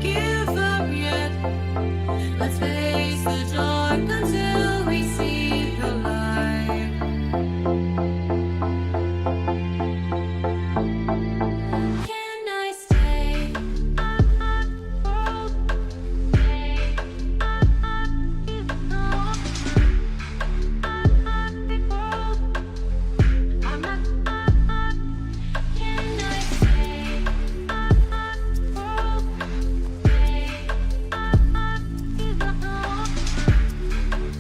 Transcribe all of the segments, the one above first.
give up yet. Let's face the dark until we see the light. Can I stay? Can I stay? Can I stay? I'm not gonna give up yet. Can I stay? I'm not gonna give up yet.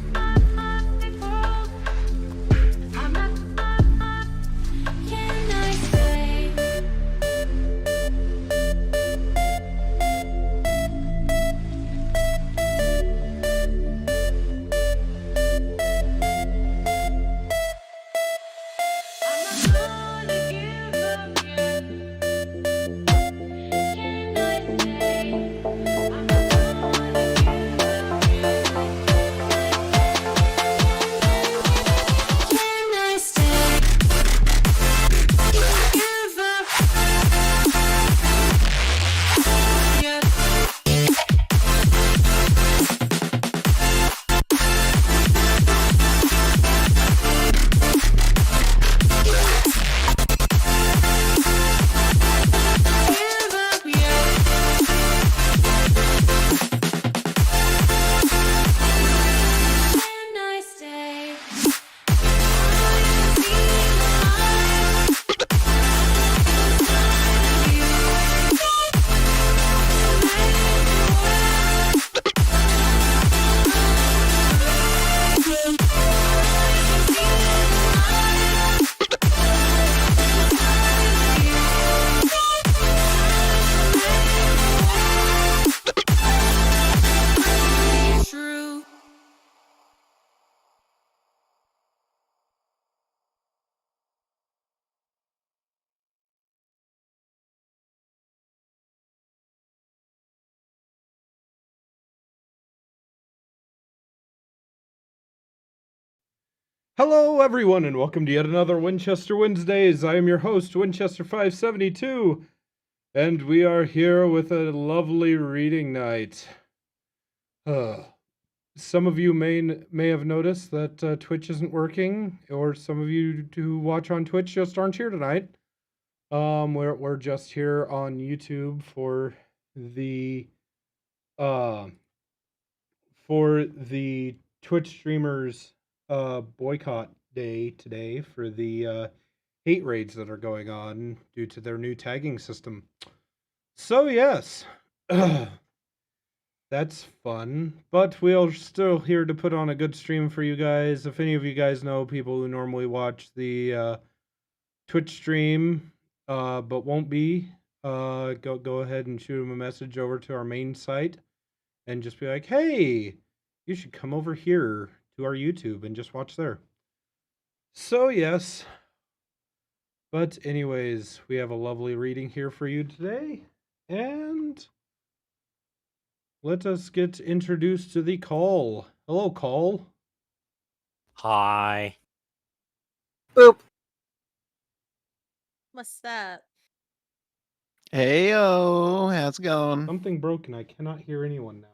Can I stay? Give up yet. Give up yet. Can I stay? True. Hello, everyone, and welcome to yet another Winchester Wednesdays. I am your host, Winchester 572, and we are here with a lovely reading night. Some of you may have noticed that Twitch isn't working, or some of you who watch on Twitch just aren't here tonight. We're just here on YouTube for the Twitch streamers boycott day today for the hate raids that are going on due to their new tagging system. So yes, that's fun, but we are still here to put on a good stream for you guys. If any of you guys know people who normally watch the Twitch stream but won't be, go ahead and shoot them a message over to our main site and just be like, hey, you should come over here to our YouTube and just watch there. So yes, but anyways, we have a lovely reading here for you today, and let us get introduced to the call. Hello, call. Hi. Boop. What's that? Heyo, how's it going? Something broken. I cannot hear anyone now.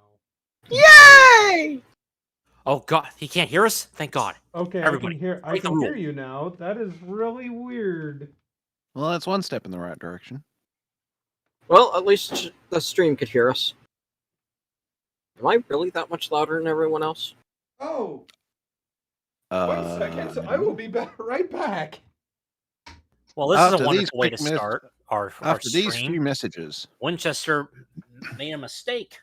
Yay! Oh God, he can't hear us. Thank God. Okay, Everybody, I break the can hear rule. you now. That is really weird. Well, that's one step in the right direction. Well, at least the stream could hear us. Am I really that much louder than everyone else? Oh, wait a second. I will be right back. Well, this is After a these wonderful way to quick start our After these stream. few messages, Winchester made a mistake.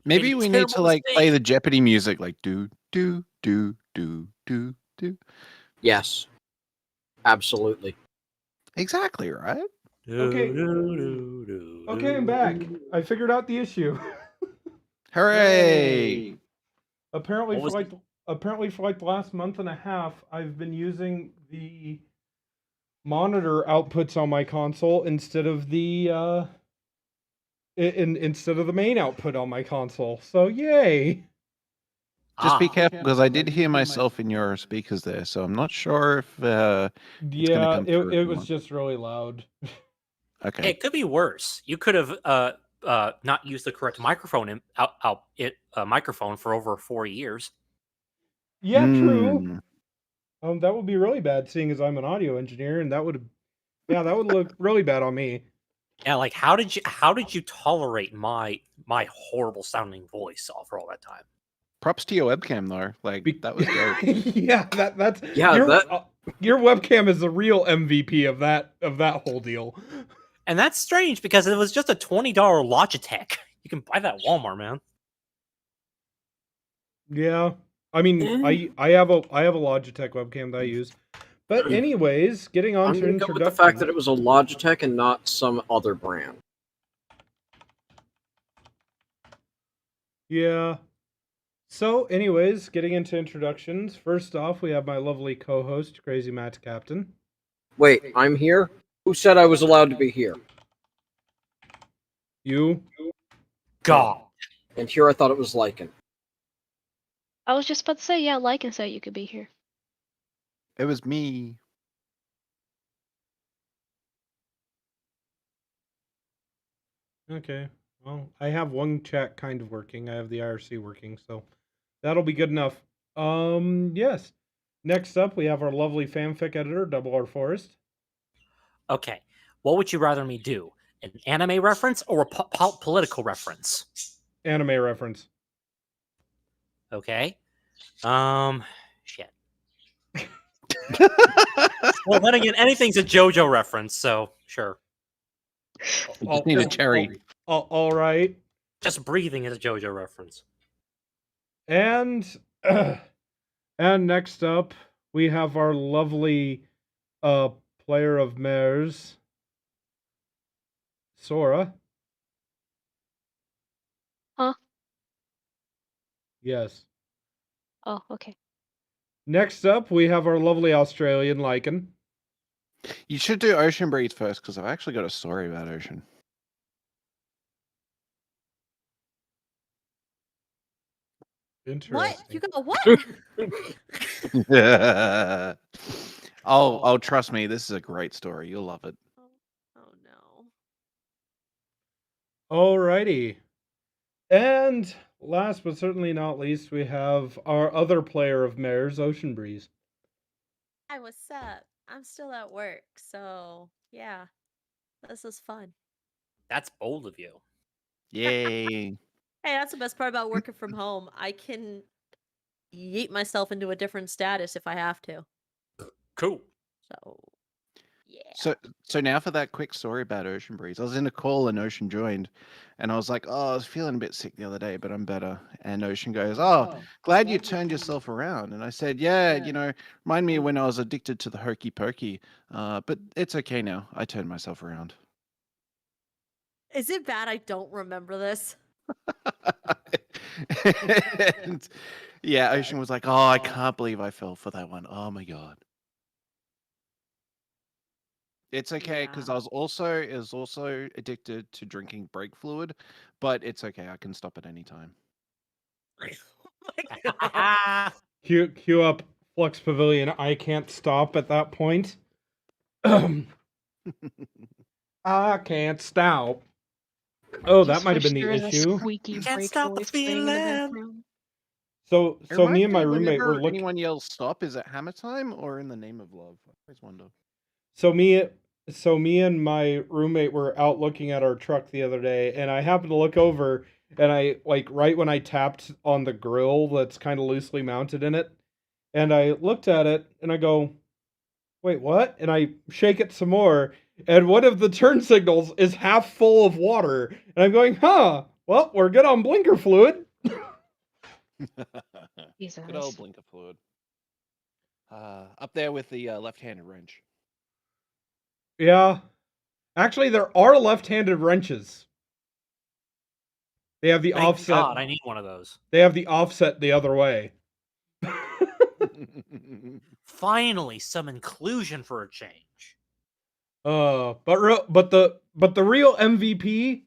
maybe Made a we need terrible to play mistake. the Jeopardy music, like do do do do do do. Yes. Absolutely. Exactly right. Okay. Okay, I'm back. I figured out the issue. Hooray! Apparently What for was like the last month and a half, I've been using the monitor outputs on my console instead of the instead of the main output on my console. So yay! Just be careful, because I did hear myself in your speakers there, so I'm not sure if gonna Yeah, come through it was anymore. just really loud. Okay. It could be worse. You could have not used the correct microphone microphone for over 4 years. Yeah, true. Mm. That would be really bad, seeing as I'm an audio engineer, and that would look really bad on me. Yeah, like how did you tolerate my horrible sounding voice for all that time? Props to your webcam though. Like that was dope. Yeah, that's Yeah, your webcam is the real MVP of that whole deal. And that's strange because it was just a $20 Logitech. You can buy that at Walmart, man. Yeah, I mean, I have a Logitech webcam that I use. But anyways, getting on I'm to going to go with introduction. the fact that it was a Logitech and not some other brand. Yeah. So, anyways, getting into introductions. First off, we have my lovely co-host, Crazy Matt Captain. Wait, I'm here? Who said I was allowed to be here? You. God. And here I thought it was Lycan. I was just about to say, yeah, Lycan said you could be here. It was me. Okay. Well, I have one chat kind of working. I have the IRC working, so that'll be good enough. Yes. Next up, we have our lovely fanfic editor, Double R Forest. Okay, what would you rather me do? An anime reference or a political reference? Anime reference. Okay. Shit. Well, then again, anything's a JoJo reference, so sure. You just need a cherry. All right. Just breathing is a JoJo reference. And and next up, we have our lovely player of mares, Sora. Huh? Yes. Oh, okay. Next up, we have our lovely Australian Lycan. You should do Ocean Breeze first because I've actually got a story about Ocean. Interesting. What? You got what? Oh, trust me, this is a great story. You'll love it. Oh no. Alrighty. And last but certainly not least, we have our other player of mares, Ocean Breeze. Hi, what's up? I'm still at work, so yeah. This is fun. That's bold of you. Yay. Hey, that's the best part about working from home. I can yeet myself into a different status if I have to. Cool. So, yeah. So now for that quick story about Ocean Breeze. I was in a call and Ocean joined, and I was like, "Oh, I was feeling a bit sick the other day, but I'm better." And Ocean goes, "Oh, glad you turned yourself around." And I said, "Yeah, remind me when I was addicted to the hokey pokey, but it's okay now. I turned myself around." Is it bad I don't remember this? And yeah, Ocean was like, "Oh, I can't believe I fell for that one. Oh my god." It's okay because Yeah. I was also addicted to drinking brake fluid, but it's okay. I can stop at any time. Oh my God. Cue up Flux Pavilion. I can't stop at that point. I can't stop. Oh, that Just might have wish been the there was a issue. squeaky Can't brake stop the noise playing in the feeling. background. So It me reminds and my me roommate were whenever looking. anyone yells stop, is it Hammer Time or In the Name of Love? I always wonder. So me and my roommate were out looking at our truck the other day, and I happened to look over, and I right when I tapped on the grill that's kind of loosely mounted in it, and I looked at it, and I go, "Wait, what?" And I shake it some more, and one of the turn signals is half full of water, and I'm going, "Huh? Well, we're good on blinker fluid." Jesus. Good old blinker fluid. Up there with the left-handed wrench. Yeah, actually, there are left-handed wrenches. They have the Thank offset. God, I need one of those. They have the offset the other way. Finally, some inclusion for a change. But the real MVP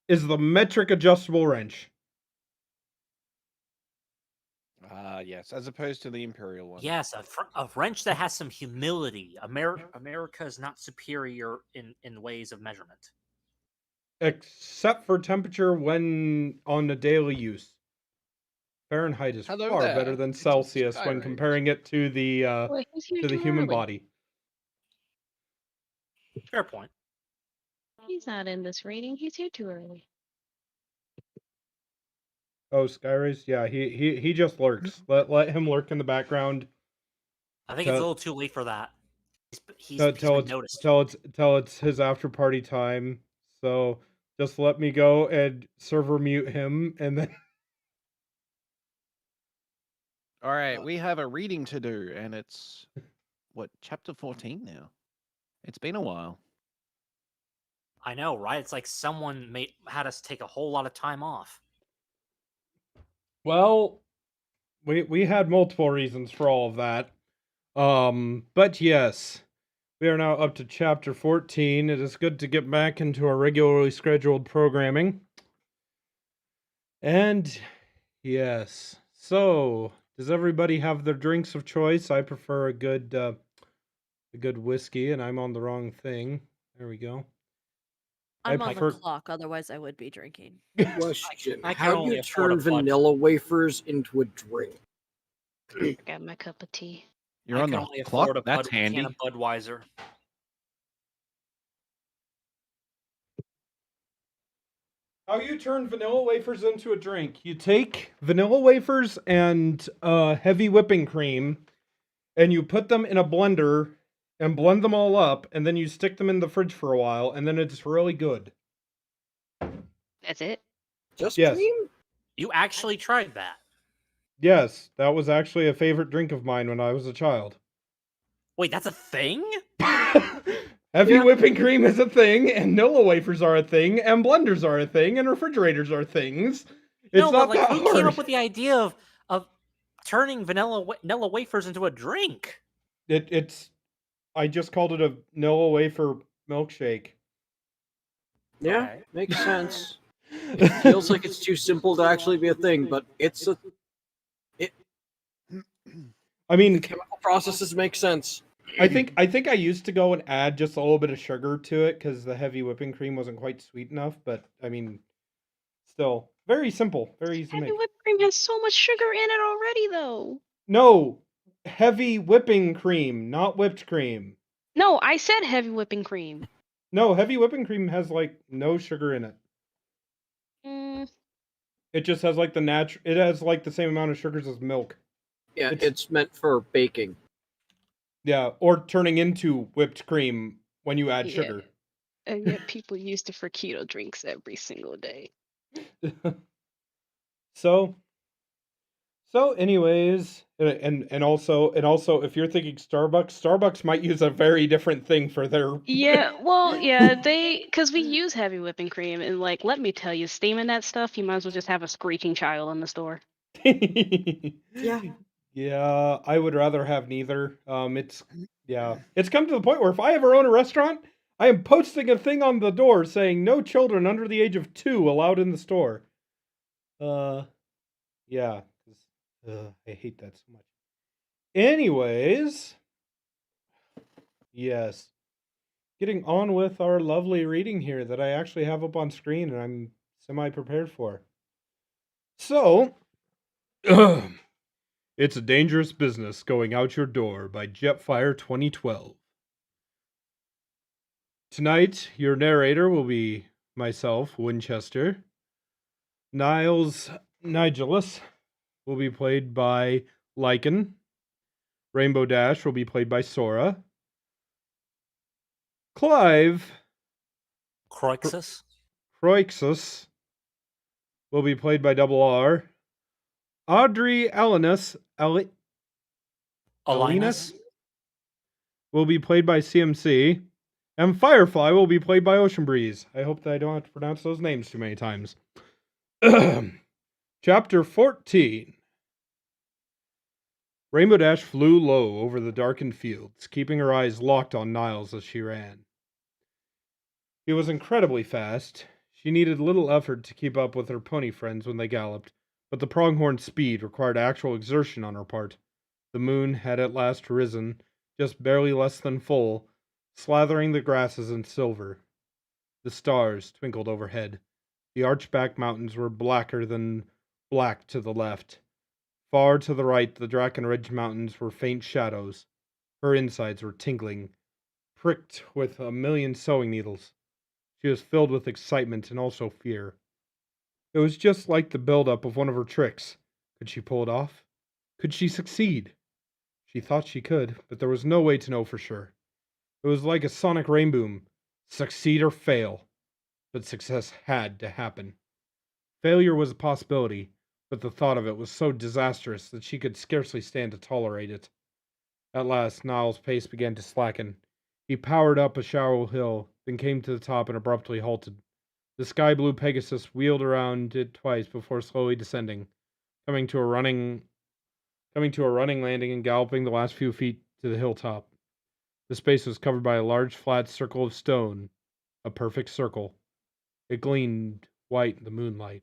is the metric adjustable wrench. Yes, as opposed to the Imperial one. Yes, a wrench that has some humility. America is not superior in ways of measurement. except for temperature when on a daily use. Fahrenheit is Hello far there. better than It's Celsius when Skyrim. comparing it to the Well, he's here to the too human early. body. Fair point. He's not in this reading. He's here too early. Oh, Skyrays? Yeah, he just lurks. Let him lurk in the background I think it's a Tell- little too late for that. He's till been it's noticed. till it's his after party time. So just let me go and server mute him, and then All right, we have a reading to do, and it's what, chapter 14 now. It's been a while. I know, right? It's like someone had us take a whole lot of time off. well, we had multiple reasons for all of that. But yes, we are now up to chapter 14. It is good to get back into our regularly scheduled programming. And yes, so does everybody have their drinks of choice? I prefer a good whiskey, and I'm on the wrong thing. There we go. I'm I on prefer- the clock, otherwise I would be drinking. Question: I can How do only you afford turn a Bud. vanilla wafers into a drink? I got my cup of tea. You're I on can the only clock. afford a That's can handy. of Budweiser. How you turn vanilla wafers into a drink? You take vanilla wafers and heavy whipping cream, and you put them in a blender and blend them all up, and then you stick them in the fridge for a while, and then it's really good. That's it. Just Yes. cream? You actually tried that? Yes, that was actually a favorite drink of mine when I was a child. Wait, that's a thing? Heavy Yeah. whipping cream is a thing, and Nilla wafers are a thing, and blenders are a thing, and refrigerators are things. It's No, not but like, that who hard. came up with the idea of turning vanilla wafers into a drink? It's. I just called it a Nilla wafer milkshake. Yeah, Okay. makes sense. It feels like it's too simple to actually be a thing, but it's a. I The mean, chemical processes make sense. I think I used to go and add just a little bit of sugar to it because the heavy whipping cream wasn't quite sweet enough. But I mean, still very simple, very easy to Heavy make. whipped cream has so much sugar in it already, though. No, heavy whipping cream, not whipped cream. No, I said heavy whipping cream. No, heavy whipping cream has like no sugar in it. Mm, It just has like it has like the same amount of sugars as milk. Yeah, It's- it's meant for baking. Yeah, or turning into whipped cream when you add Yeah. sugar. and yet people use it for keto drinks every single day. So anyways, and also if you're thinking Starbucks might use a very different thing for their Yeah, well, yeah, because we use heavy whipping cream, and like, let me tell you, steaming that stuff, you might as well just have a screeching child in the store. Yeah, I would rather have neither. It's come to the point where if I ever own a restaurant, I am posting a thing on the door saying no children under the age of 2 allowed in the store. Yeah, 'cause, I hate that so much. Anyways, yes, getting on with our lovely reading here that I actually have up on screen and I'm semi-prepared for. So, It's a Dangerous Business Going Out Your Door by Jetfire 2012. Tonight, your narrator will be myself, Winchester. Nigelus will be played by Lycan. Rainbow Dash will be played by Sora. Clive Croixus? Croixus will be played by Double R. Audrey Alinus Alinus? will be played by CMC. And Firefly will be played by Ocean Breeze. I hope that I don't have to pronounce those names too many times. Chapter 14. Rainbow Dash flew low over the darkened fields, keeping her eyes locked on Niles as she ran. He was incredibly fast. She needed little effort to keep up with her pony friends when they galloped, but the pronghorn's speed required actual exertion on her part. The moon had at last risen, just barely less than full, slathering the grasses in silver. The stars twinkled overhead. The arched-back mountains were blacker than black to the left. Far to the right, the Drakenridge Mountains were faint shadows. Her insides were tingling, pricked with a million sewing needles. She was filled with excitement and also fear. It was just like the build-up of one of her tricks. Could she pull it off? Could she succeed? She thought she could, but there was no way to know for sure. It was like a sonic rainboom. Succeed or fail. But success had to happen. Failure was a possibility, but the thought of it was so disastrous that she could scarcely stand to tolerate it. At last, Niall's pace began to slacken. He powered up a shallow hill, then came to the top and abruptly halted. The sky blue Pegasus wheeled around it twice before slowly descending, coming to a running landing and galloping the last few feet to the hilltop. The space was covered by a large flat circle of stone, a perfect circle. It gleamed white in the moonlight.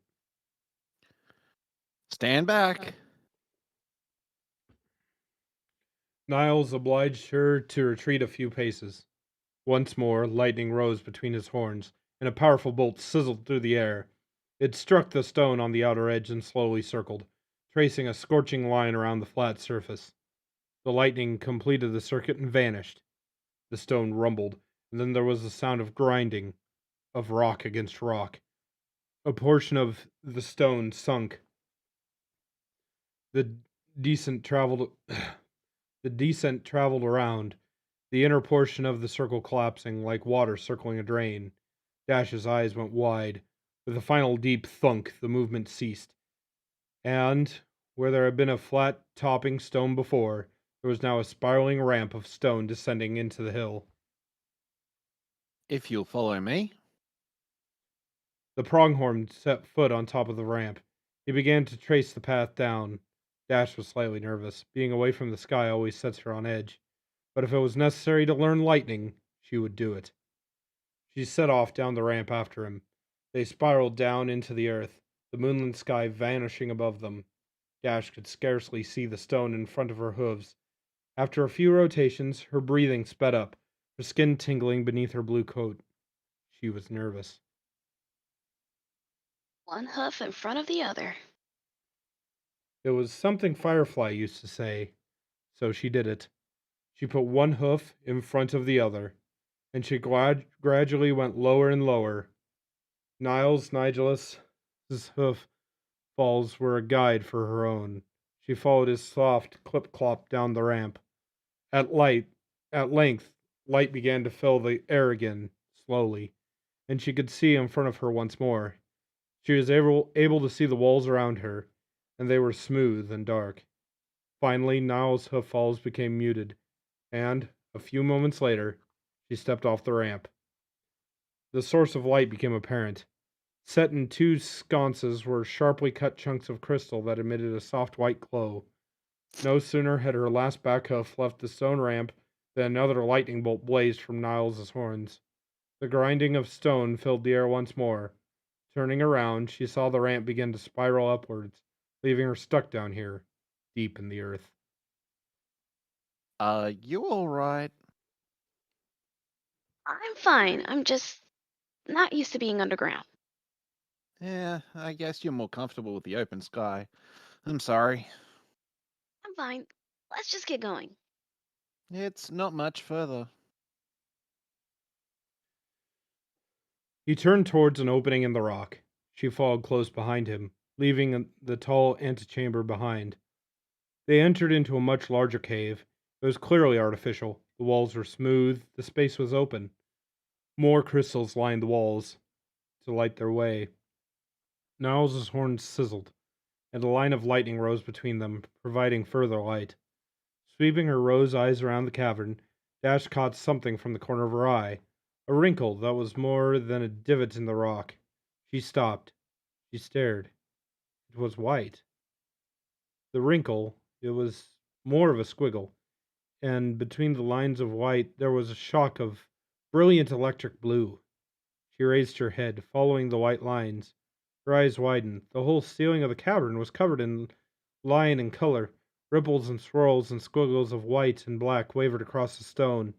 Stand back. Niles obliged her to retreat a few paces. Once more, lightning rose between his horns, and a powerful bolt sizzled through the air. It struck the stone on the outer edge and slowly circled, tracing a scorching line around the flat surface. The lightning completed the circuit and vanished. The stone rumbled, and then there was the sound of grinding, of rock against rock. A portion of the stone sunk. The descent traveled around, the inner portion of the circle collapsing like water circling a drain. Dash's eyes went wide. With a final deep thunk, the movement ceased. And, where there had been a flat topping stone before, there was now a spiraling ramp of stone descending into the hill. If you'll follow me. The pronghorn set foot on top of the ramp. He began to trace the path down. Dash was slightly nervous. Being away from the sky always sets her on edge. But if it was necessary to learn lightning, she would do it. She set off down the ramp after him. They spiraled down into the earth, the moonlit sky vanishing above them. Dash could scarcely see the stone in front of her hooves. After a few rotations, her breathing sped up, her skin tingling beneath her blue coat. She was nervous. One hoof in front of the other. It was something Firefly used to say, so she did it. She put one hoof in front of the other, and she gradually went lower and lower. Nigel's hoof falls were a guide for her own. She followed his soft clip-clop down the ramp. At length, light began to fill the air again, slowly, and she could see in front of her once more. She was able to see the walls around her, and they were smooth and dark. Finally, Niall's hoof falls became muted, and, a few moments later, she stepped off the ramp. The source of light became apparent. Set in two sconces were sharply cut chunks of crystal that emitted a soft white glow. No sooner had her last back hoof left the stone ramp than another lightning bolt blazed from Niles' horns. The grinding of stone filled the air once more. Turning around, she saw the ramp begin to spiral upwards, leaving her stuck down here, deep in the earth. You all right? I'm fine. I'm just not used to being underground. Yeah, I guess you're more comfortable with the open sky. I'm sorry. I'm fine. Let's just get going. It's not much further. He turned towards an opening in the rock. She followed close behind him, leaving the tall antechamber behind. They entered into a much larger cave. It was clearly artificial. The walls were smooth, the space was open. More crystals lined the walls to light their way. Niles' horns sizzled, and a line of lightning rose between them, providing further light. Sweeping her rose eyes around the cavern, Dash caught something from the corner of her eye, a wrinkle that was more than a divot in the rock. She stopped. She stared. It was white. The wrinkle, it was more of a squiggle, and between the lines of white there was a shock of brilliant electric blue. She raised her head, following the white lines. Her eyes widened. The whole ceiling of the cavern was covered in line and color. Ripples and swirls and squiggles of white and black wavered across the stone,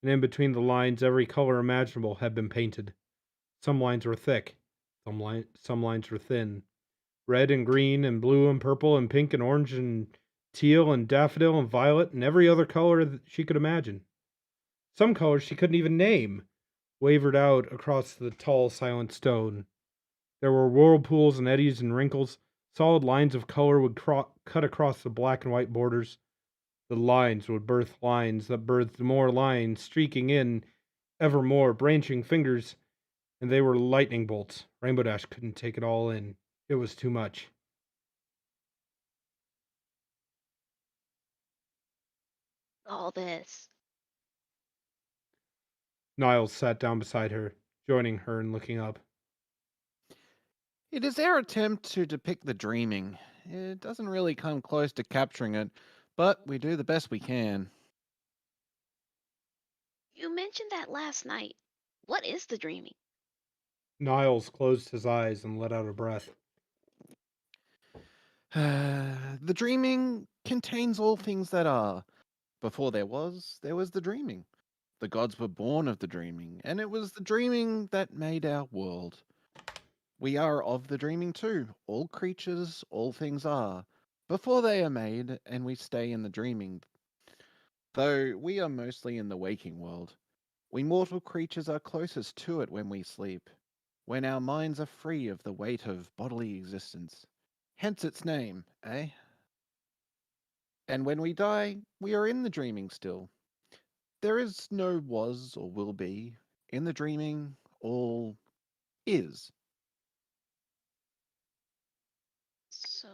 and in between the lines every color imaginable had been painted. Some lines were thick, some lines were thin. Red and green and blue and purple and pink and orange and teal and daffodil and violet and every other color that she could imagine. Some colors she couldn't even name wavered out across the tall, silent stone. There were whirlpools and eddies and wrinkles. Solid lines of color would cut across the black and white borders. The lines would birth lines that birthed more lines, streaking in ever more branching fingers, and they were lightning bolts. Rainbow Dash couldn't take it all in. It was too much. All this. Niles sat down beside her, joining her and looking up. It is our attempt to depict the dreaming. It doesn't really come close to capturing it, but we do the best we can. You mentioned that last night. What is the dreaming? Niles closed his eyes and let out a breath. The dreaming contains all things that are. Before there was the dreaming. The gods were born of the dreaming, and it was the dreaming that made our world. We are of the dreaming too. All creatures, all things are. Before they are made, and we stay in the dreaming. Though we are mostly in the waking world. We mortal creatures are closest to it when we sleep, when our minds are free of the weight of bodily existence. Hence its name, eh? And when we die, we are in the dreaming still. There is no was or will be. In the dreaming, all is. So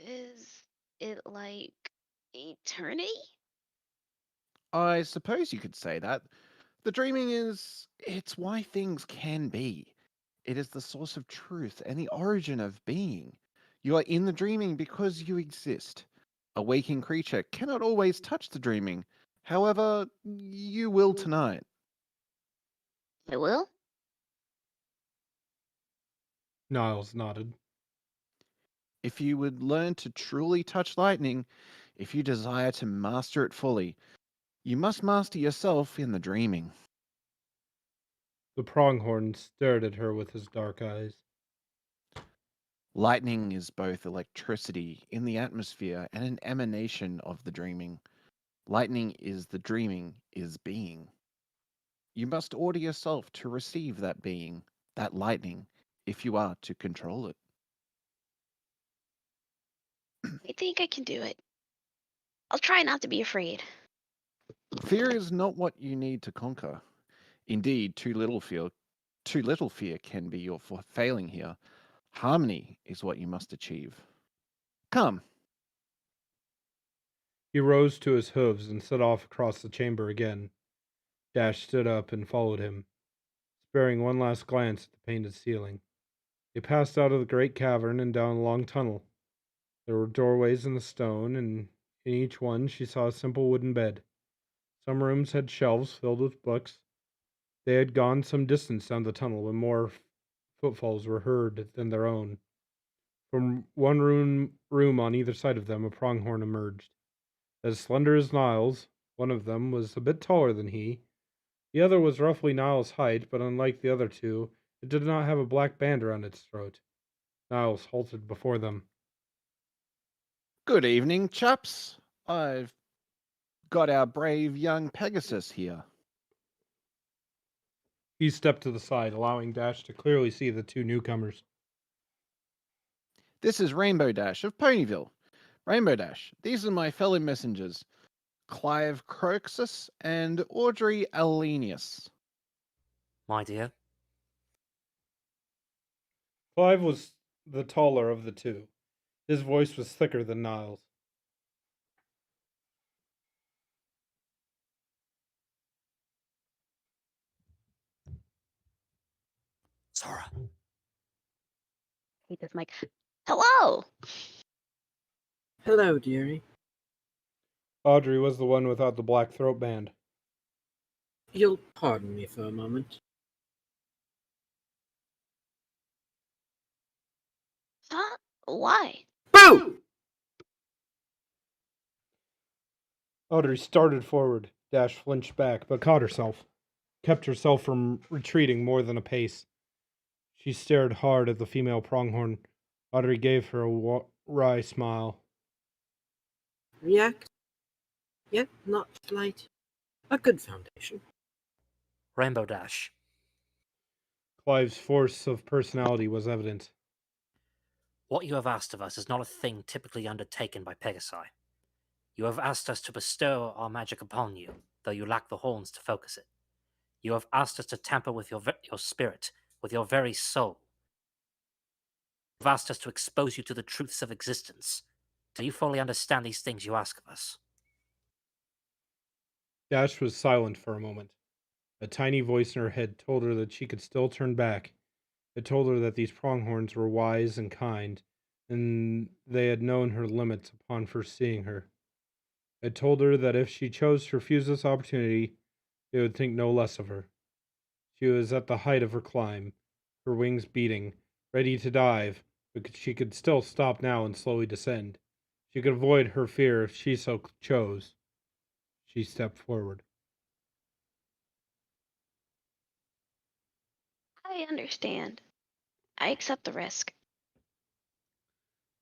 is it like eternity? I suppose you could say that. The dreaming it's why things can be. It is the source of truth and the origin of being. You are in the dreaming because you exist. A waking creature cannot always touch the dreaming. However, you will tonight. I will? Niles nodded. If you would learn to truly touch lightning, if you desire to master it fully, you must master yourself in the dreaming. The pronghorn stared at her with his dark eyes. Lightning is both electricity in the atmosphere and an emanation of the dreaming. Lightning is the dreaming is being. You must order yourself to receive that being, that lightning, if you are to control it. I think I can do it. I'll try not to be afraid. Fear is not what you need to conquer. Indeed, too little fear can be your failing here. Harmony is what you must achieve. Come. He rose to his hooves and set off across the chamber again. Dash stood up and followed him, sparing one last glance at the painted ceiling. They passed out of the great cavern and down a long tunnel. There were doorways in the stone, and in each one she saw a simple wooden bed. Some rooms had shelves filled with books. They had gone some distance down the tunnel when more footfalls were heard than their own. From one room on either side of them, a pronghorn emerged. As slender as Niles, one of them was a bit taller than he. The other was roughly Niles' height, but unlike the other two, it did not have a black band around its throat. Niles halted before them. Good evening, chaps. I've got our brave young Pegasus here. He stepped to the side, allowing Dash to clearly see the two newcomers. This is Rainbow Dash of Ponyville. Rainbow Dash, these are my fellow messengers, Clive Croxus and Audrey Alenius. My dear. Clive was the taller of the two. His voice was thicker than Niles. Sora. Hate this mic. Hello! Hello, dearie. Audrey was the one without the black throat band. You'll pardon me for a moment. Huh? Why? Boo! Audrey started forward. Dash flinched back, but caught herself. Kept herself from retreating more than a pace. She stared hard at the female pronghorn. Audrey gave her a wry smile. React, yet not flight. A good foundation. Rainbow Dash. Clive's force of personality was evident. What you have asked of us is not a thing typically undertaken by Pegasi. You have asked us to bestow our magic upon you, though you lack the horns to focus it. You have asked us to tamper with your spirit, with your very soul. You have asked us to expose you to the truths of existence. Do you fully understand these things you ask of us? Dash was silent for a moment. A tiny voice in her head told her that she could still turn back. It told her that these pronghorns were wise and kind, and they had known her limits upon first seeing her. It told her that if she chose to refuse this opportunity, they would think no less of her. She was at the height of her climb, her wings beating, ready to dive, but she could still stop now and slowly descend. She could avoid her fear if she so chose. She stepped forward. I understand. I accept the risk.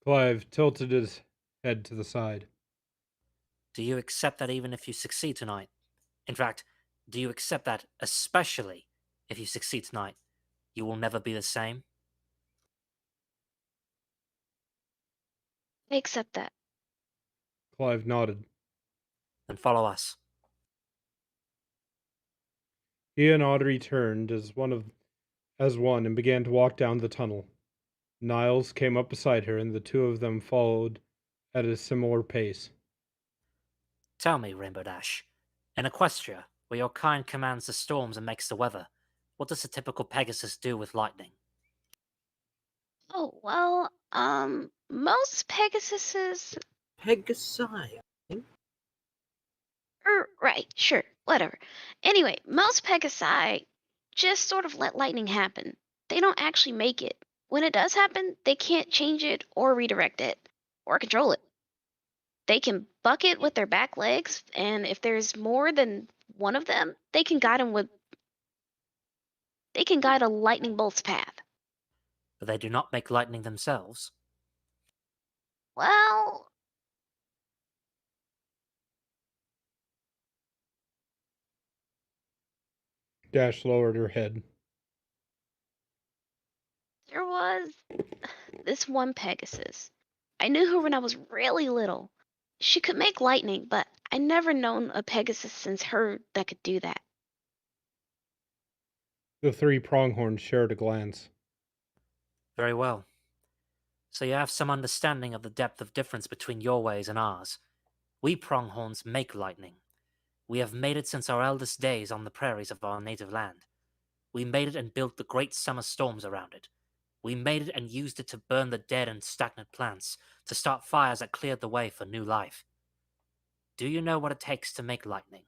Clive tilted his head to the side. Do you accept that even if you succeed tonight? In fact, do you accept that, especially if you succeed tonight, you will never be the same? I accept that. Clive nodded. Then follow us. He and Audrey turned as one and began to walk down the tunnel. Niles came up beside her, and the two of them followed at a similar pace. Tell me, Rainbow Dash, in Equestria, where your kind commands the storms and makes the weather, what does a typical Pegasus do with lightning? Oh, well, most Pegasuses. Pegasi. Right, sure, whatever. Anyway, most Pegasi just sort of let lightning happen. They don't actually make it. When it does happen, they can't change it or redirect it or control it. They can buck it with their back legs, and if there's more than one of them, they can guide a lightning bolt's path. But they do not make lightning themselves. Well, Dash lowered her head. there was this one Pegasus. I knew her when I was really little. She could make lightning, but I never known a Pegasus since her that could do that. The three pronghorns shared a glance. Very well. So you have some understanding of the depth of difference between your ways and ours. We pronghorns make lightning. We have made it since our eldest days on the prairies of our native land. We made it and built the great summer storms around it. We made it and used it to burn the dead and stagnant plants, to start fires that cleared the way for new life. Do you know what it takes to make lightning?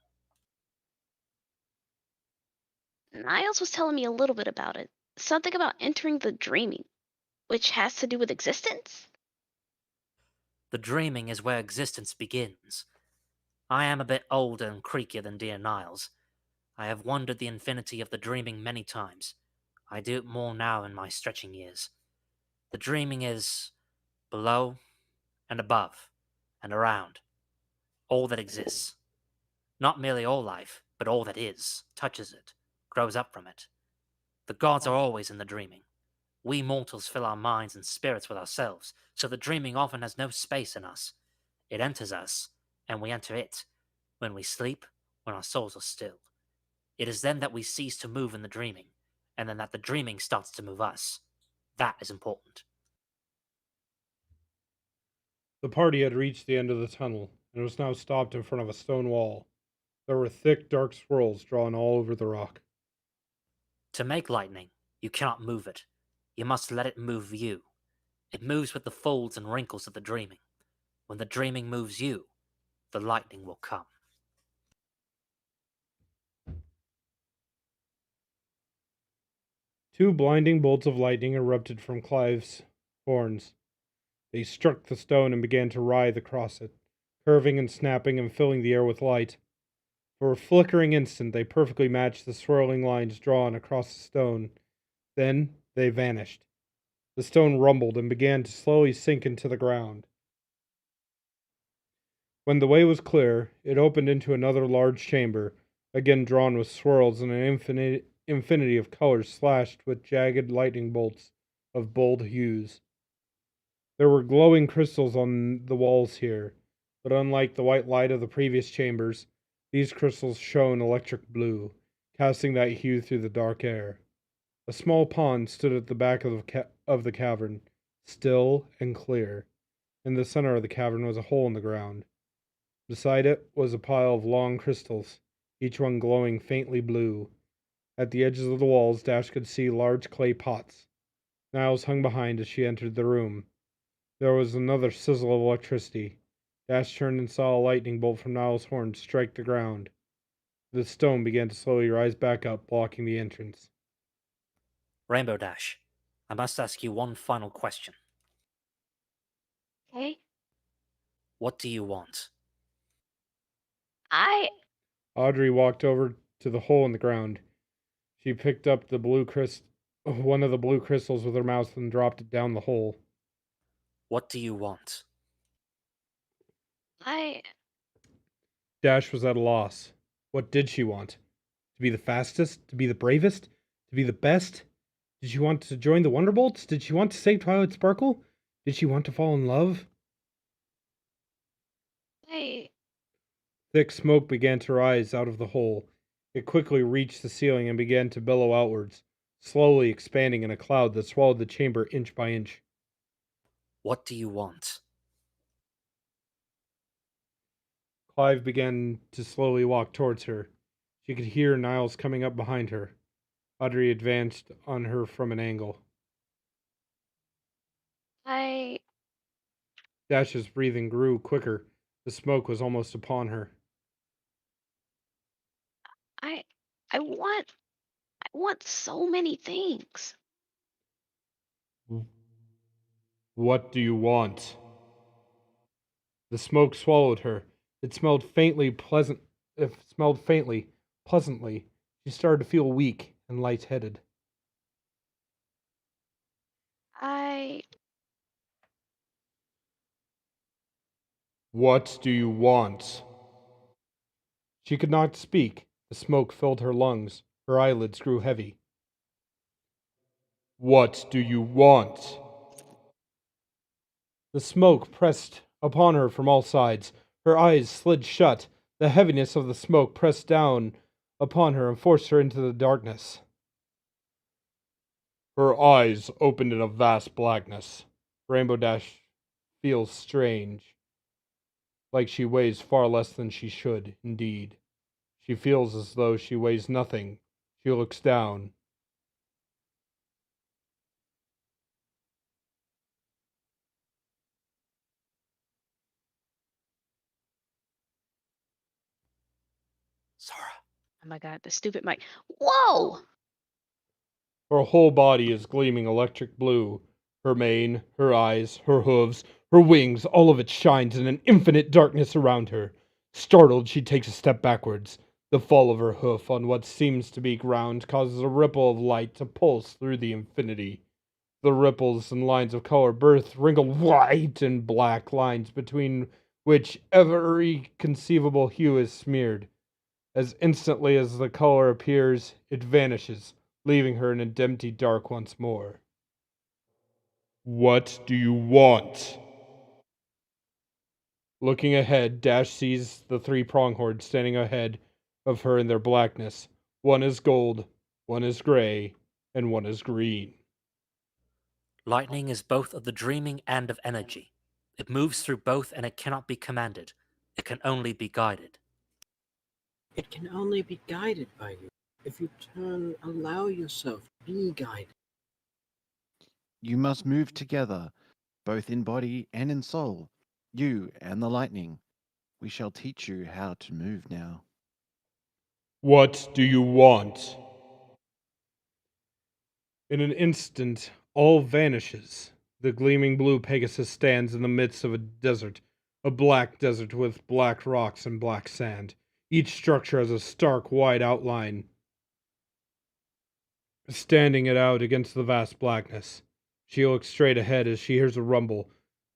Niles was telling me a little bit about it. Something about entering the dreaming, which has to do with existence? The dreaming is where existence begins. I am a bit older and creakier than dear Niles. I have wandered the infinity of the dreaming many times. I do it more now in my stretching years. The dreaming is below and above and around. All that exists. Not merely all life, but all that is, touches it, grows up from it. The gods are always in the dreaming. We mortals fill our minds and spirits with ourselves, so the dreaming often has no space in us. It enters us, and we enter it, when we sleep, when our souls are still. It is then that we cease to move in the dreaming, and then that the dreaming starts to move us. That is important. The party had reached the end of the tunnel, and was now stopped in front of a stone wall. There were thick, dark swirls drawn all over the rock. To make lightning, you cannot move it. You must let it move you. It moves with the folds and wrinkles of the dreaming. When the dreaming moves you, the lightning will come. Two blinding bolts of lightning erupted from Clive's horns. They struck the stone and began to writhe across it, curving and snapping and filling the air with light. For a flickering instant, they perfectly matched the swirling lines drawn across the stone. Then, They vanished. The stone rumbled and began to slowly sink into the ground. When the way was clear, it opened into another large chamber, again drawn with swirls and an infinity of colors slashed with jagged lightning bolts of bold hues. There were glowing crystals on the walls here, but unlike the white light of the previous chambers, these crystals shone electric blue, casting that hue through the dark air. A small pond stood at the back of the cavern, still and clear. In the center of the cavern was a hole in the ground. Beside it was a pile of long crystals, each one glowing faintly blue. At the edges of the walls, Dash could see large clay pots. Niles hung behind as she entered the room. There was another sizzle of electricity. Dash turned and saw a lightning bolt from Niles' horn strike the ground. The stone began to slowly rise back up, blocking the entrance. Rainbow Dash, I must ask you one final question. Okay. What do you want? Audrey walked over to the hole in the ground. She picked up one of the blue crystals with her mouth and dropped it down the hole. What do you want? Dash was at a loss. What did she want? To be the fastest? To be the bravest? To be the best? Did she want to join the Wonderbolts? Did she want to save Twilight Sparkle? Did she want to fall in love? Thick smoke began to rise out of the hole. It quickly reached the ceiling and began to billow outwards, slowly expanding in a cloud that swallowed the chamber inch by inch. What do you want? Clive began to slowly walk towards her. She could hear Niles coming up behind her. Audrey advanced on her from an angle. Dash's breathing grew quicker. The smoke was almost upon her. I want so many things. What do you want? The smoke swallowed her. It smelled faintly, pleasantly. She started to feel weak and lightheaded. What do you want? She could not speak. The smoke filled her lungs. Her eyelids grew heavy. What do you want? The smoke pressed upon her from all sides. Her eyes slid shut. The heaviness of the smoke pressed down upon her and forced her into the darkness. Her eyes opened in a vast blackness. Rainbow Dash feels strange. Like she weighs far less than she should, indeed. She feels as though she weighs nothing. She looks down. Sora. Oh my god, the stupid mic. Whoa! Her whole body is gleaming electric blue. Her mane, her eyes, her hooves, her wings, all of it shines in an infinite darkness around her. Startled, she takes a step backwards. The fall of her hoof on what seems to be ground causes a ripple of light to pulse through the infinity. The ripples and lines of color birth wrinkled white and black lines between which every conceivable hue is smeared. As instantly as the color appears, it vanishes, leaving her in an empty dark once more. What do you want? Looking ahead, Dash sees the three pronghorns standing ahead of her in their blackness. One is gold, one is gray, and one is green. Lightning is both of the dreaming and of energy. It moves through both and it cannot be commanded. It can only be guided. It can only be guided by you. If you allow yourself to be guided. You must move together, both in body and in soul. You and the lightning. We shall teach you how to move now. What do you want? In an instant, all vanishes. The gleaming blue Pegasus stands in the midst of a black desert with black rocks and black sand. Each structure has a stark, wide outline. standing it out against the vast blackness. She looks straight ahead as she hears a rumble,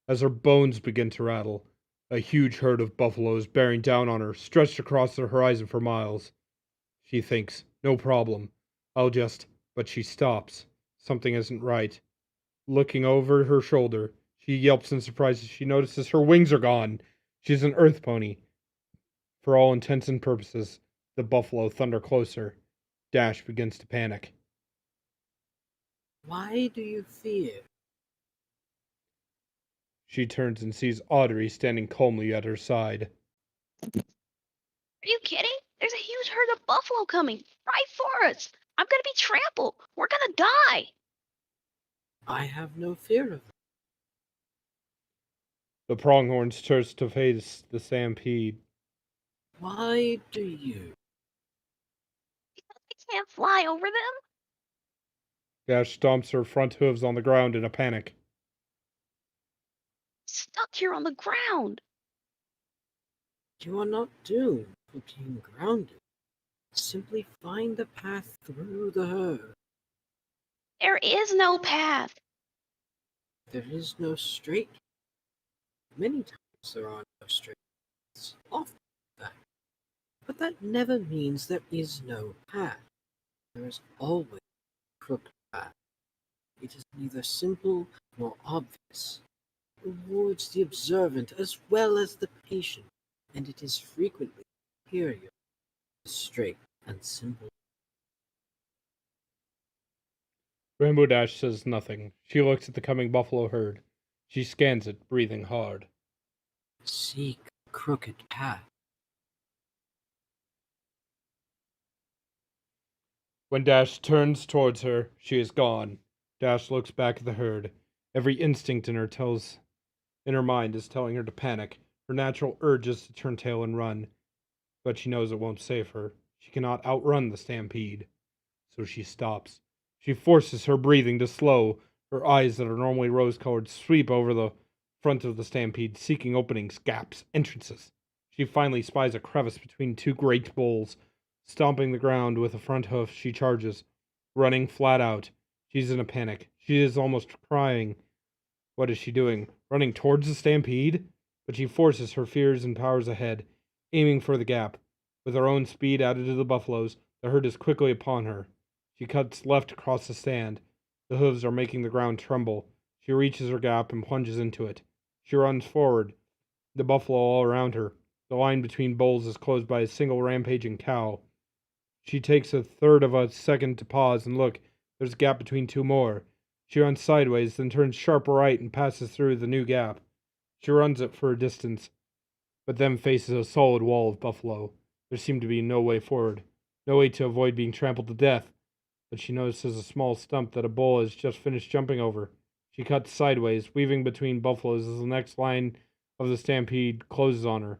as her bones begin to rattle. A huge herd of buffaloes bearing down on her, stretched across the horizon for miles. She thinks, no problem. But she stops. Something isn't right. Looking over her shoulder, she yelps in surprise as she notices her wings are gone. She's an earth pony. For all intents and purposes, the buffalo thunder closer. Dash begins to panic. Why do you fear? She turns and sees Audrey standing calmly at her side. Are you kidding? There's a huge herd of buffalo coming right for us. I'm gonna be trampled. We're gonna die. I have no fear of them. The pronghorns turns to face the stampede. Why do you? I can't fly over them. Dash stomps her front hooves on the ground in a panic. Stuck here on the ground. You are not doomed for being grounded. Simply find the path through the herd. There is no path. There is no straight. Many times there are no straight paths. Often that. But that never means there is no path. There is always a crooked path. It is neither simple nor obvious. It rewards the observant as well as the patient, and it is frequently superior to the straight and simple. Rainbow Dash says nothing. She looks at the coming buffalo herd. She scans it, breathing hard. Seek a crooked path. When Dash turns towards her, she is gone. Dash looks back at the herd. Every instinct in her mind is telling her to panic. Her natural urge is to turn tail and run. But she knows it won't save her. She cannot outrun the stampede. So she stops. She forces her breathing to slow. Her eyes that are normally rose-colored sweep over the front of the stampede, seeking openings, gaps, entrances. She finally spies a crevice between two great bulls. Stomping the ground with a front hoof, she charges, running flat out. She's in a panic. She is almost crying. What is she doing? Running towards the stampede? But she forces her fears and powers ahead, aiming for the gap. With her own speed added to the buffalo's, the herd is quickly upon her. She cuts left across the stand. The hooves are making the ground tremble. She reaches her gap and plunges into it. She runs forward, the buffalo all around her. The line between bulls is closed by a single rampaging cow. She takes a third of a second to pause and look. There's a gap between two more. She runs sideways, then turns sharp right and passes through the new gap. She runs it for a distance, but then faces a solid wall of buffalo. There seemed to be no way forward, no way to avoid being trampled to death. But she notices a small stump that a bull has just finished jumping over. She cuts sideways, weaving between buffaloes as the next line of the stampede closes on her.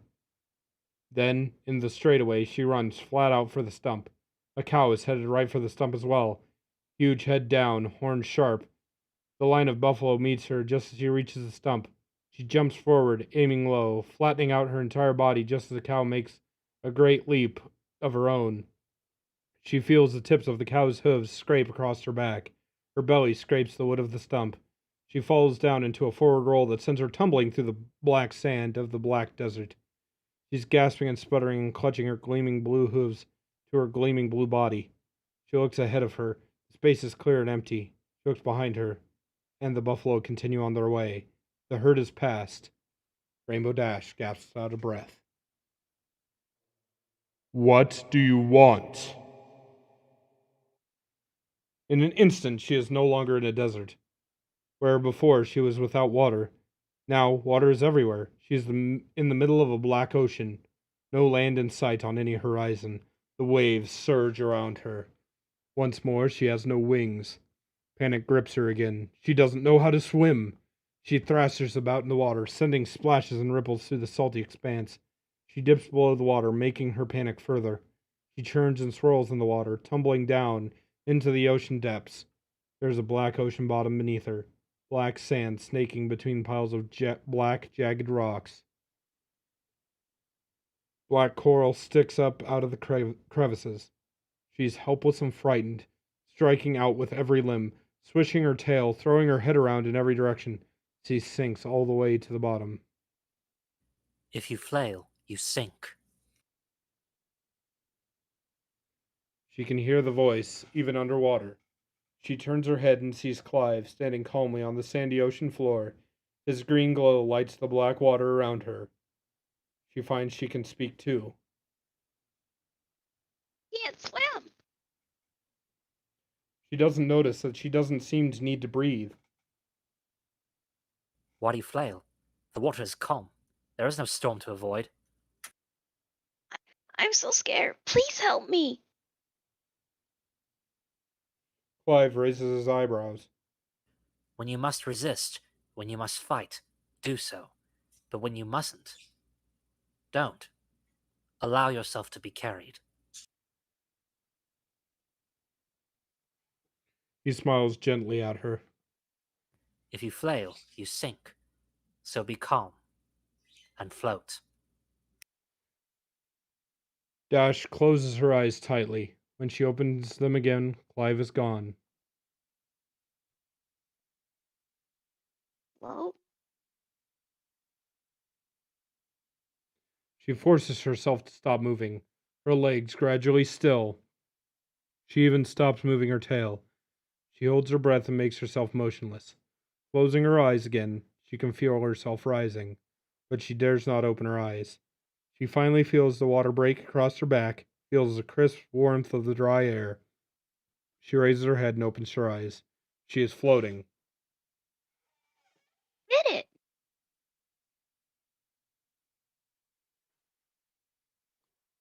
Then, in the straightaway, she runs flat out for the stump. A cow is headed right for the stump as well. Huge head down, horns sharp. The line of buffalo meets her just as she reaches the stump. She jumps forward, aiming low, flattening out her entire body just as the cow makes a great leap of her own. She feels the tips of the cow's hooves scrape across her back. Her belly scrapes the wood of the stump. She falls down into a forward roll that sends her tumbling through the black sand of the black desert. She's gasping and sputtering and clutching her gleaming blue hooves to her gleaming blue body. She looks ahead of her. The space is clear and empty. She looks behind her, and the buffalo continue on their way. The herd is past. Rainbow Dash gasps out of breath. What do you want? In an instant, she is no longer in a desert. Where before she was without water, now water is everywhere. She is in the middle of a black ocean. No land in sight on any horizon. The waves surge around her. Once more, she has no wings. Panic grips her again. She doesn't know how to swim. She thrashes about in the water, sending splashes and ripples through the salty expanse. She dips below the water, making her panic further. She churns and swirls in the water, tumbling down into the ocean depths. There's a black ocean bottom beneath her, black sand snaking between piles of black, jagged rocks. Black coral sticks up out of the crevices. She's helpless and frightened, striking out with every limb, swishing her tail, throwing her head around in every direction. She sinks all the way to the bottom. If you flail, you sink. She can hear the voice, even underwater. She turns her head and sees Clive standing calmly on the sandy ocean floor. His green glow lights the black water around her. She finds she can speak too. Can't swim. She doesn't notice that she doesn't seem to need to breathe. Why do you flail? The water is calm. There is no storm to avoid. I'm so scared. Please help me. Clive raises his eyebrows. When you must resist, when you must fight, do so. But when you mustn't, don't. Allow yourself to be carried. He smiles gently at her. If you flail, you sink. So be calm and float. Dash closes her eyes tightly. When she opens them again, Clive is gone. Well, She forces herself to stop moving, her legs gradually still. She even stops moving her tail. She holds her breath and makes herself motionless. Closing her eyes again, she can feel herself rising, but she dares not open her eyes. She finally feels the water break across her back, feels the crisp warmth of the dry air. She raises her head and opens her eyes. She is floating. did it.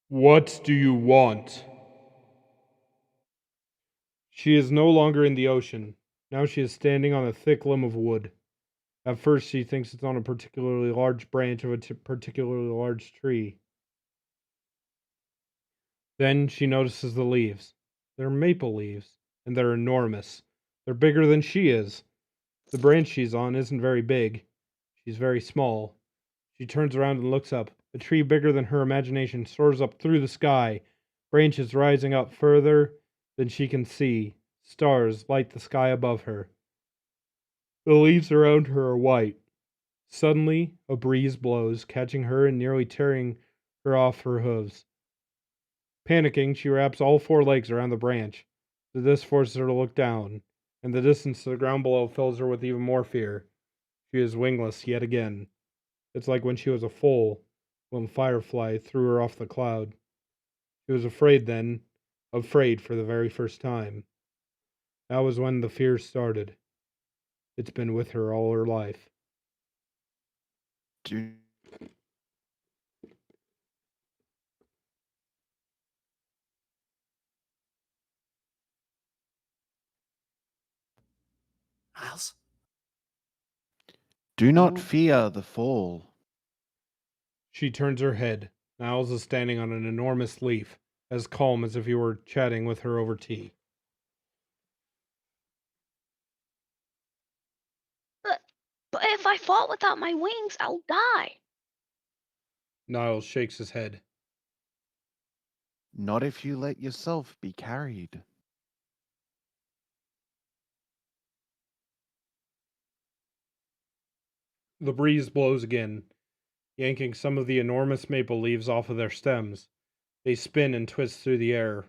What do you want? She is no longer in the ocean. Now she is standing on a thick limb of wood. At first, she thinks it's on a particularly large branch of a particularly large tree. Then she notices the leaves. They're maple leaves, and they're enormous. They're bigger than she is. The branch she's on isn't very big. She's very small. She turns around and looks up. A tree bigger than her imagination soars up through the sky, branches rising up further than she can see. Stars light the sky above her. The leaves around her are white. Suddenly, a breeze blows, catching her and nearly tearing her off her hooves. Panicking, she wraps all four legs around the branch. This forces her to look down, and the distance to the ground below fills her with even more fear. She is wingless yet again. It's like when she was a foal, when Firefly threw her off the cloud. She was afraid then, afraid for the very first time. That was when the fear started. It's been with her all her life. Do Niles? do not fear the fall. She turns her head. Niles is standing on an enormous leaf, as calm as if he were chatting with her over tea. But if I fall without my wings, I'll die. Niles shakes his head. Not if you let yourself be carried. The breeze blows again, yanking some of the enormous maple leaves off of their stems. They spin and twist through the air,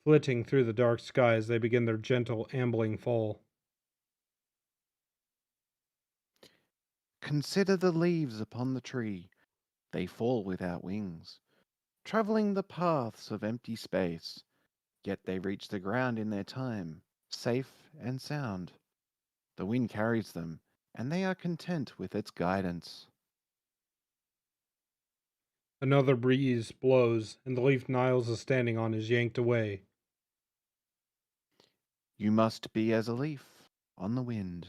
flitting through the dark sky as they begin their gentle, ambling fall. Consider the leaves upon the tree. They fall without wings, traveling the paths of empty space, yet they reach the ground in their time, safe and sound. The wind carries them, and they are content with its guidance. Another breeze blows, and the leaf Niles is standing on is yanked away. You must be as a leaf on the wind.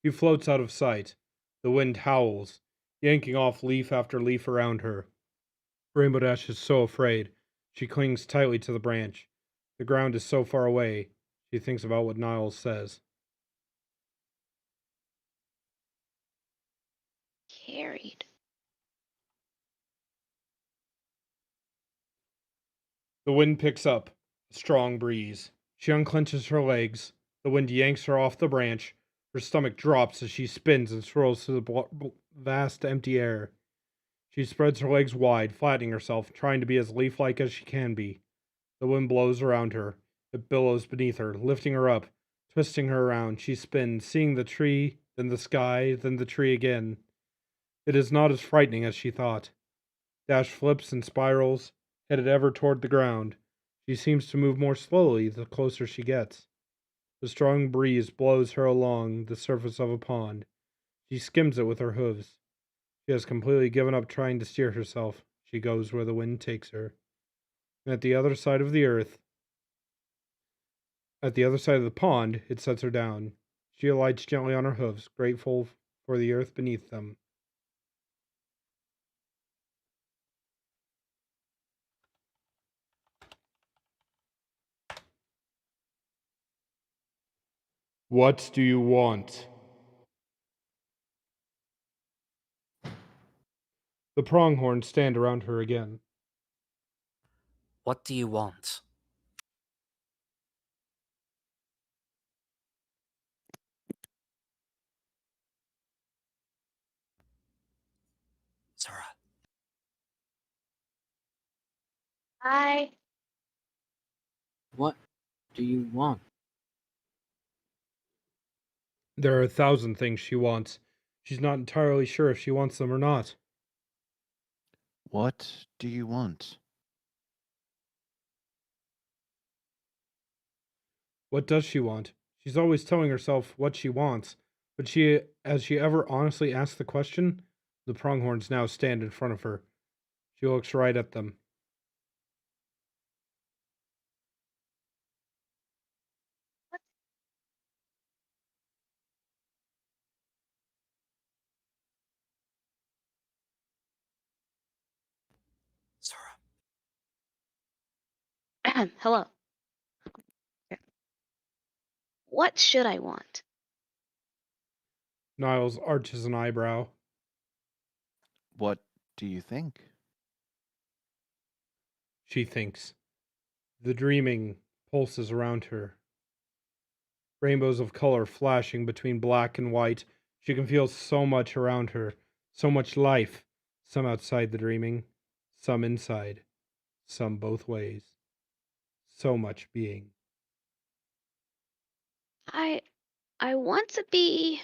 He floats out of sight. The wind howls, yanking off leaf after leaf around her. Rainbow Dash is so afraid. She clings tightly to the branch. The ground is so far away. She thinks about what Niles says. Carried. The wind picks up. A strong breeze. She unclenches her legs. The wind yanks her off the branch. Her stomach drops as she spins and swirls through the vast empty air. She spreads her legs wide, flattening herself, trying to be as leaf-like as she can be. The wind blows around her. It billows beneath her, lifting her up, twisting her around. She spins, seeing the tree, then the sky, then the tree again. It is not as frightening as she thought. Dash flips and spirals, headed ever toward the ground. She seems to move more slowly the closer she gets. The strong breeze blows her along the surface of a pond. She skims it with her hooves. She has completely given up trying to steer herself. She goes where the wind takes her. And at the other side of the pond, it sets her down. She alights gently on her hooves, grateful for the earth beneath them. What do you want? The pronghorns stand around her again. What do you want? Zora. I What do you want? There are 1,000 things she wants. She's not entirely sure if she wants them or not. What do you want? What does she want? She's always telling herself what she wants, but has she ever honestly asked the question? The pronghorns now stand in front of her. She looks right at them. Zora. hello. What should I want? Niles arches an eyebrow. What do you think? She thinks. The dreaming pulses around her. Rainbows of color flashing between black and white. She can feel so much around her, so much life. Some outside the dreaming, some inside, some both ways. So much being. I want to be.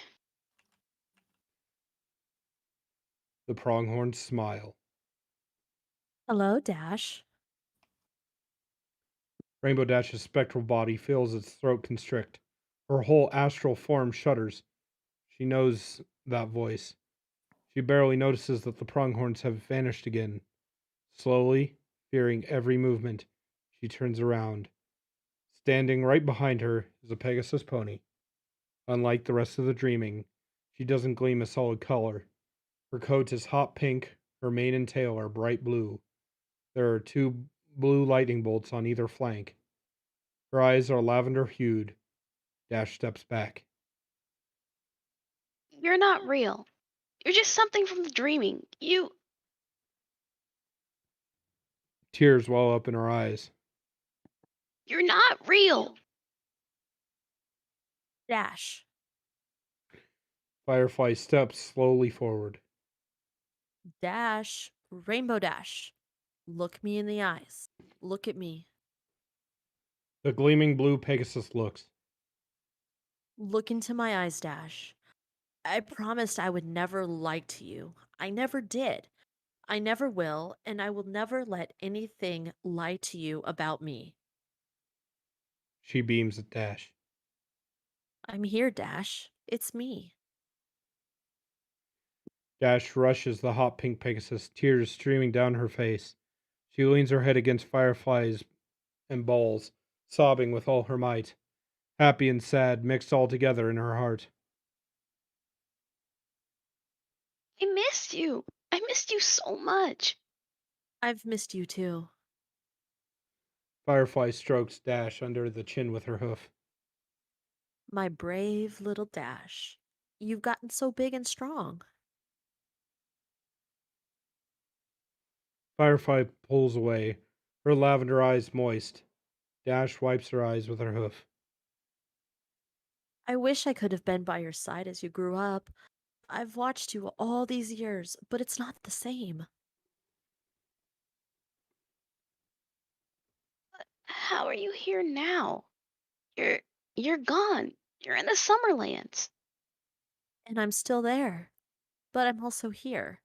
The pronghorns smile. Hello, Dash. Rainbow Dash's spectral body feels its throat constrict. Her whole astral form shudders. She knows that voice. She barely notices that the pronghorns have vanished again. Slowly, fearing every movement, she turns around. Standing right behind her is a Pegasus pony. Unlike the rest of the dreaming, she doesn't gleam a solid color. Her coat is hot pink, her mane and tail are bright blue. There are two blue lightning bolts on either flank. Her eyes are lavender hued. Dash steps back. You're not real. You're just something from the dreaming. Tears well up in her eyes. You're not real. Dash. Firefly steps slowly forward. Dash. Rainbow Dash. Look me in the eyes. Look at me. The gleaming blue Pegasus looks. Look into my eyes, Dash. I promised I would never lie to you. I never did. I never will, and I will never let anything lie to you about me. She beams at Dash. I'm here, Dash. It's me. Dash rushes the hot pink Pegasus, tears streaming down her face. She leans her head against Firefly's and bawls, sobbing with all her might. Happy and sad mixed all together in her heart. I missed you. I missed you so much. I've missed you too. Firefly strokes Dash under the chin with her hoof. My brave little Dash. You've gotten so big and strong. Firefly pulls away, her lavender eyes moist. Dash wipes her eyes with her hoof. I wish I could have been by your side as you grew up. I've watched you all these years, but it's not the same. How are you here now? You're you're gone. You're in the Summerlands. And I'm still there. But I'm also here.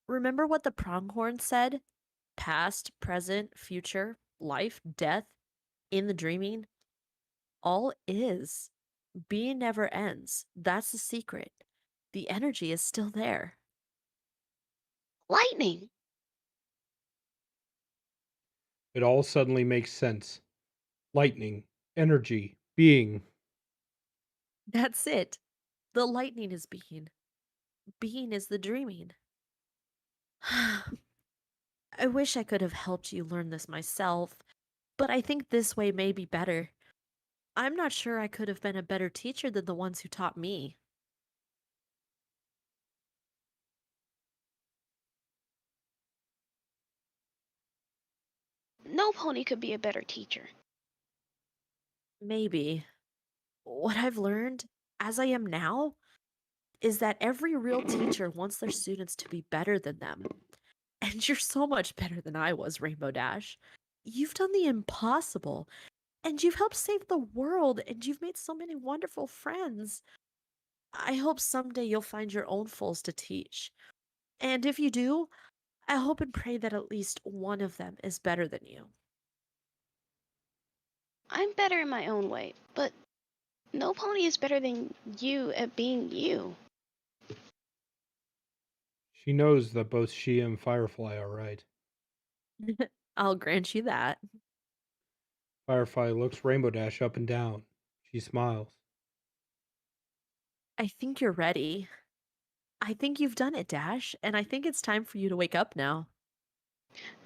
Remember what the pronghorn said? Past, present, future, life, death, in the dreaming. All is. Being never ends. That's the secret. The energy is still there. Lightning. It all suddenly makes sense. Lightning, energy, being. That's it. The lightning is being. Being is the dreaming. I wish I could have helped you learn this myself, but I think this way may be better. I'm not sure I could have been a better teacher than the ones who taught me. No pony could be a better teacher. Maybe. What I've learned, as I am now, is that every real teacher wants their students to be better than them. And you're so much better than I was, Rainbow Dash. You've done the impossible, and you've helped save the world, and you've made so many wonderful friends. I hope someday you'll find your own foals to teach. And if you do, I hope and pray that at least one of them is better than you. I'm better in my own way, but no pony is better than you at being you. She knows that both she and Firefly are right. I'll grant you that. Firefly looks Rainbow Dash up and down. She smiles. I think you're ready. I think you've done it, Dash, and I think it's time for you to wake up now.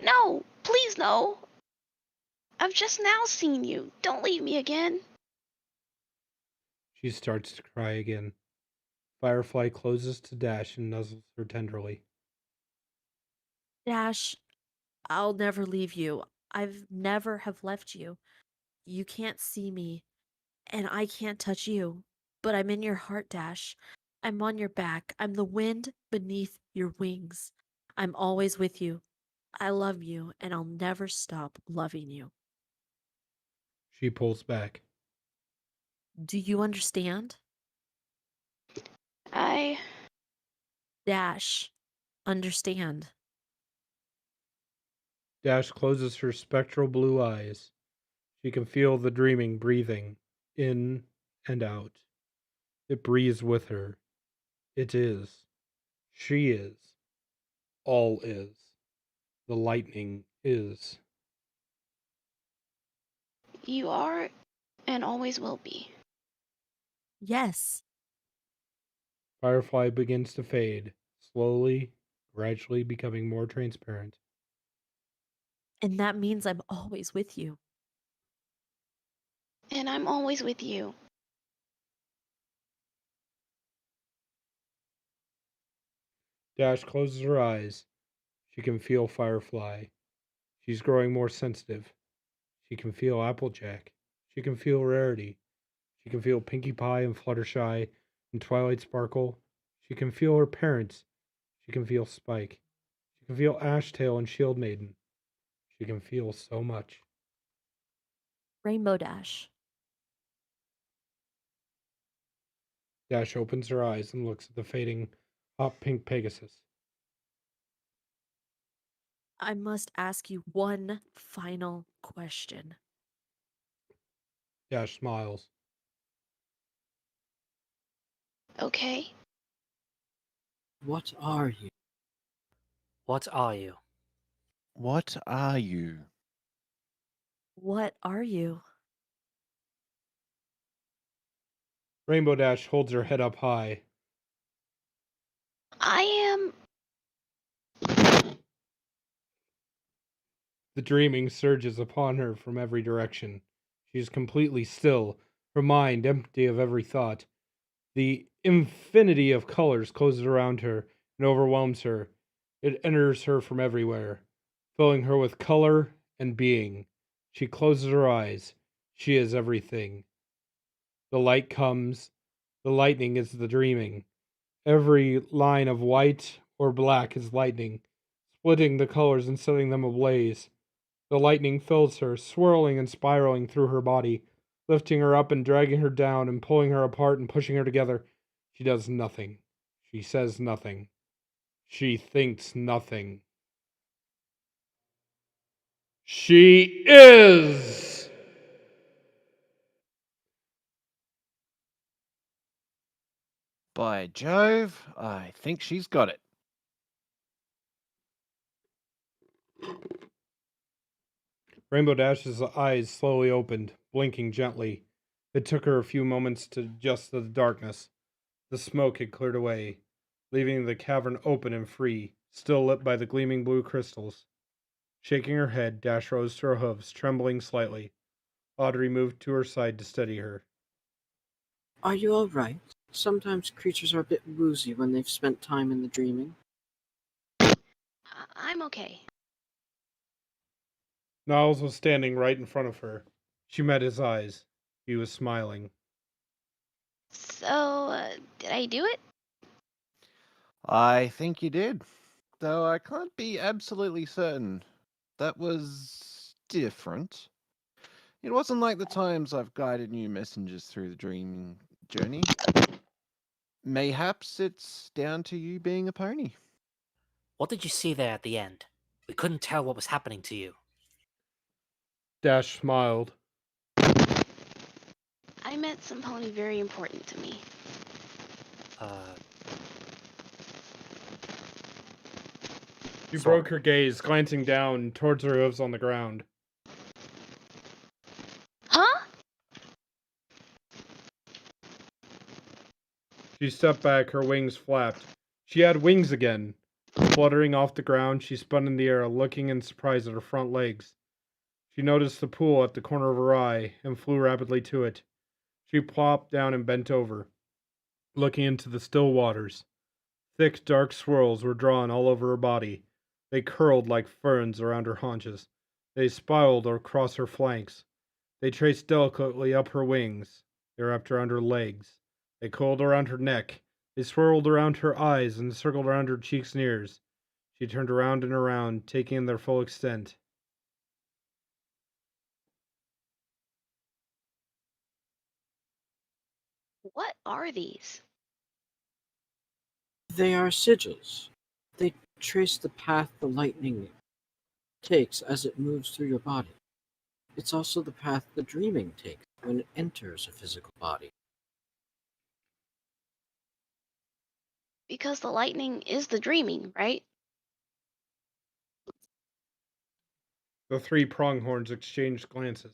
No, please no. I've just now seen you. Don't leave me again. She starts to cry again. Firefly closes to Dash and nuzzles her tenderly. Dash, I'll never leave you. I've never have left you. You can't see me, and I can't touch you, but I'm in your heart, Dash. I'm on your back. I'm the wind beneath your wings. I'm always with you. I love you, and I'll never stop loving you. She pulls back. Do you understand? I. Dash, understand. Dash closes her spectral blue eyes. She can feel the dreaming breathing in and out. It breathes with her. It is. She is. All is. The lightning is. You are and always will be. Yes. Firefly begins to fade, slowly, gradually becoming more transparent. And that means I'm always with you. And I'm always with you. Dash closes her eyes. She can feel Firefly. She's growing more sensitive. She can feel Applejack. She can feel Rarity. She can feel Pinkie Pie and Fluttershy and Twilight Sparkle. She can feel her parents. She can feel Spike. She can feel Ashtail and Shield Maiden. She can feel so much. Rainbow Dash. Dash opens her eyes and looks at the fading hot pink Pegasus. I must ask you one final question. Dash smiles. Okay? What are you? What are you? What are you? What are you? Rainbow Dash holds her head up high. I am. The dreaming surges upon her from every direction. She is completely still, her mind empty of every thought. The infinity of colors closes around her and overwhelms her. It enters her from everywhere, filling her with color and being. She closes her eyes. She is everything. The light comes. The lightning is the dreaming. Every line of white or black is lightning, splitting the colors and setting them ablaze. The lightning fills her, swirling and spiraling through her body, lifting her up and dragging her down and pulling her apart and pushing her together. She does nothing. She says nothing. She thinks nothing. She is! By Jove, I think she's got it. Rainbow Dash's eyes slowly opened, blinking gently. It took her a few moments to adjust to the darkness. The smoke had cleared away, leaving the cavern open and free, still lit by the gleaming blue crystals. Shaking her head, Dash rose to her hooves, trembling slightly. Audrey moved to her side to steady her. Are you all right? Sometimes creatures are a bit woozy when they've spent time in the dreaming. I'm okay. Niles was standing right in front of her. She met his eyes. He was smiling. So, did I do it? I think you did. Though I can't be absolutely certain. That was different. It wasn't like the times I've guided new messengers through the dreaming journey. Mayhaps it's down to you being a pony. What did you see there at the end? We couldn't tell what was happening to you. Dash smiled. I met some pony very important to me. She So- broke her gaze, glancing down towards her hooves on the ground. Huh? She stepped back, her wings flapped. She had wings again. Fluttering off the ground, she spun in the air, looking in surprise at her front legs. She noticed the pool at the corner of her eye and flew rapidly to it. She plopped down and bent over, looking into the still waters. Thick, dark swirls were drawn all over her body. They curled like ferns around her haunches. They spiraled across her flanks. They traced delicately up her wings. They wrapped around her legs. They coiled around her neck. They swirled around her eyes and circled around her cheeks and ears. She turned around and around, taking in their full extent. What are these? They are sigils. They trace the path the lightning takes as it moves through your body. It's also the path the dreaming takes when it enters a physical body. Because the lightning is the dreaming, right? The three pronghorns exchanged glances.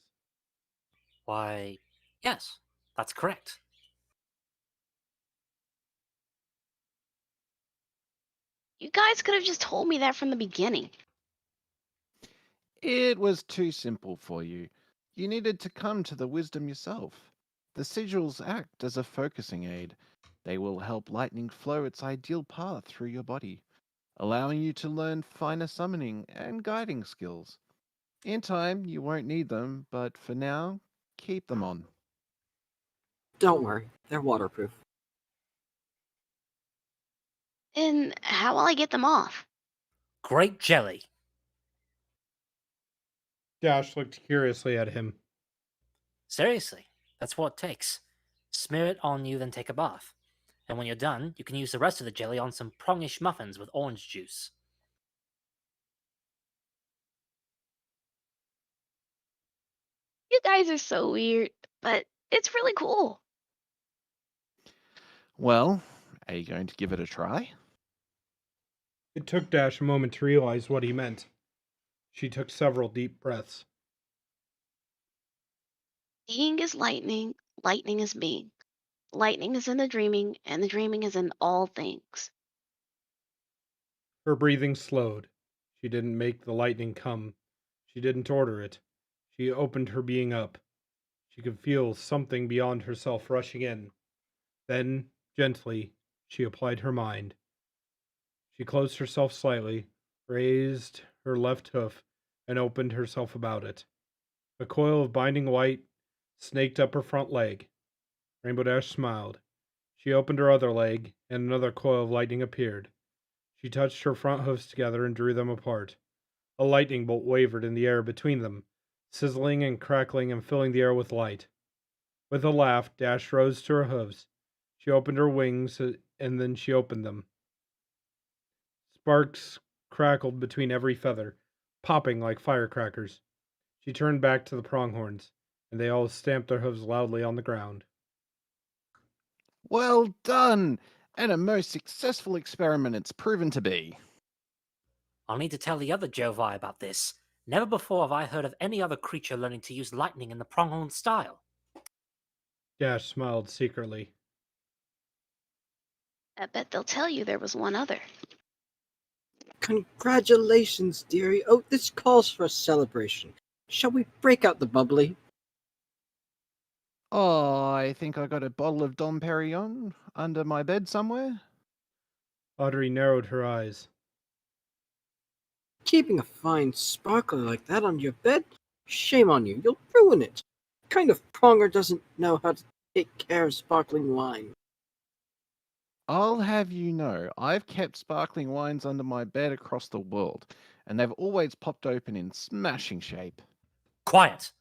Why, yes, that's correct. You guys could have just told me that from the beginning. It was too simple for you. You needed to come to the wisdom yourself. The sigils act as a focusing aid. They will help lightning flow its ideal path through your body, allowing you to learn finer summoning and guiding skills. In time, you won't need them, but for now, keep them on. Don't worry, they're waterproof. And how will I get them off? Grape jelly. Dash looked curiously at him. Seriously, that's what it takes. Smear it on you, then take a bath. And when you're done, you can use the rest of the jelly on some prongish muffins with orange juice. You guys are so weird, but it's really cool. Well, are you going to give it a try? It took Dash a moment to realize what he meant. She took several deep breaths. Being is lightning, lightning is being. Lightning is in the dreaming, and the dreaming is in all things. Her breathing slowed. She didn't make the lightning come. She didn't order it. She opened her being up. She could feel something beyond herself rushing in. Then, gently, she applied her mind. She closed herself slightly, raised her left hoof, and opened herself about it. A coil of binding white snaked up her front leg. Rainbow Dash smiled. She opened her other leg, and another coil of lightning appeared. She touched her front hoofs together and drew them apart. A lightning bolt wavered in the air between them, sizzling and crackling and filling the air with light. With a laugh, Dash rose to her hooves. She opened her wings, and then she opened them. Sparks crackled between every feather, popping like firecrackers. She turned back to the pronghorns, and they all stamped their hooves loudly on the ground. Well done! And a most successful experiment it's proven to be. I'll need to tell the other Jovi about this. Never before have I heard of any other creature learning to use lightning in the pronghorn style. Dash smiled secretly. I bet they'll tell you there was one other. Congratulations, dearie. Oh, this calls for a celebration. Shall we break out the bubbly? Oh, I think I got a bottle of Dom Perignon under my bed somewhere. Audrey narrowed her eyes. Keeping a fine sparkler like that on your bed? Shame on you. You'll ruin it. What kind of pronger doesn't know how to take care of sparkling wine? I'll have you know, I've kept sparkling wines under my bed across the world, and they've always popped open in smashing shape. Quiet!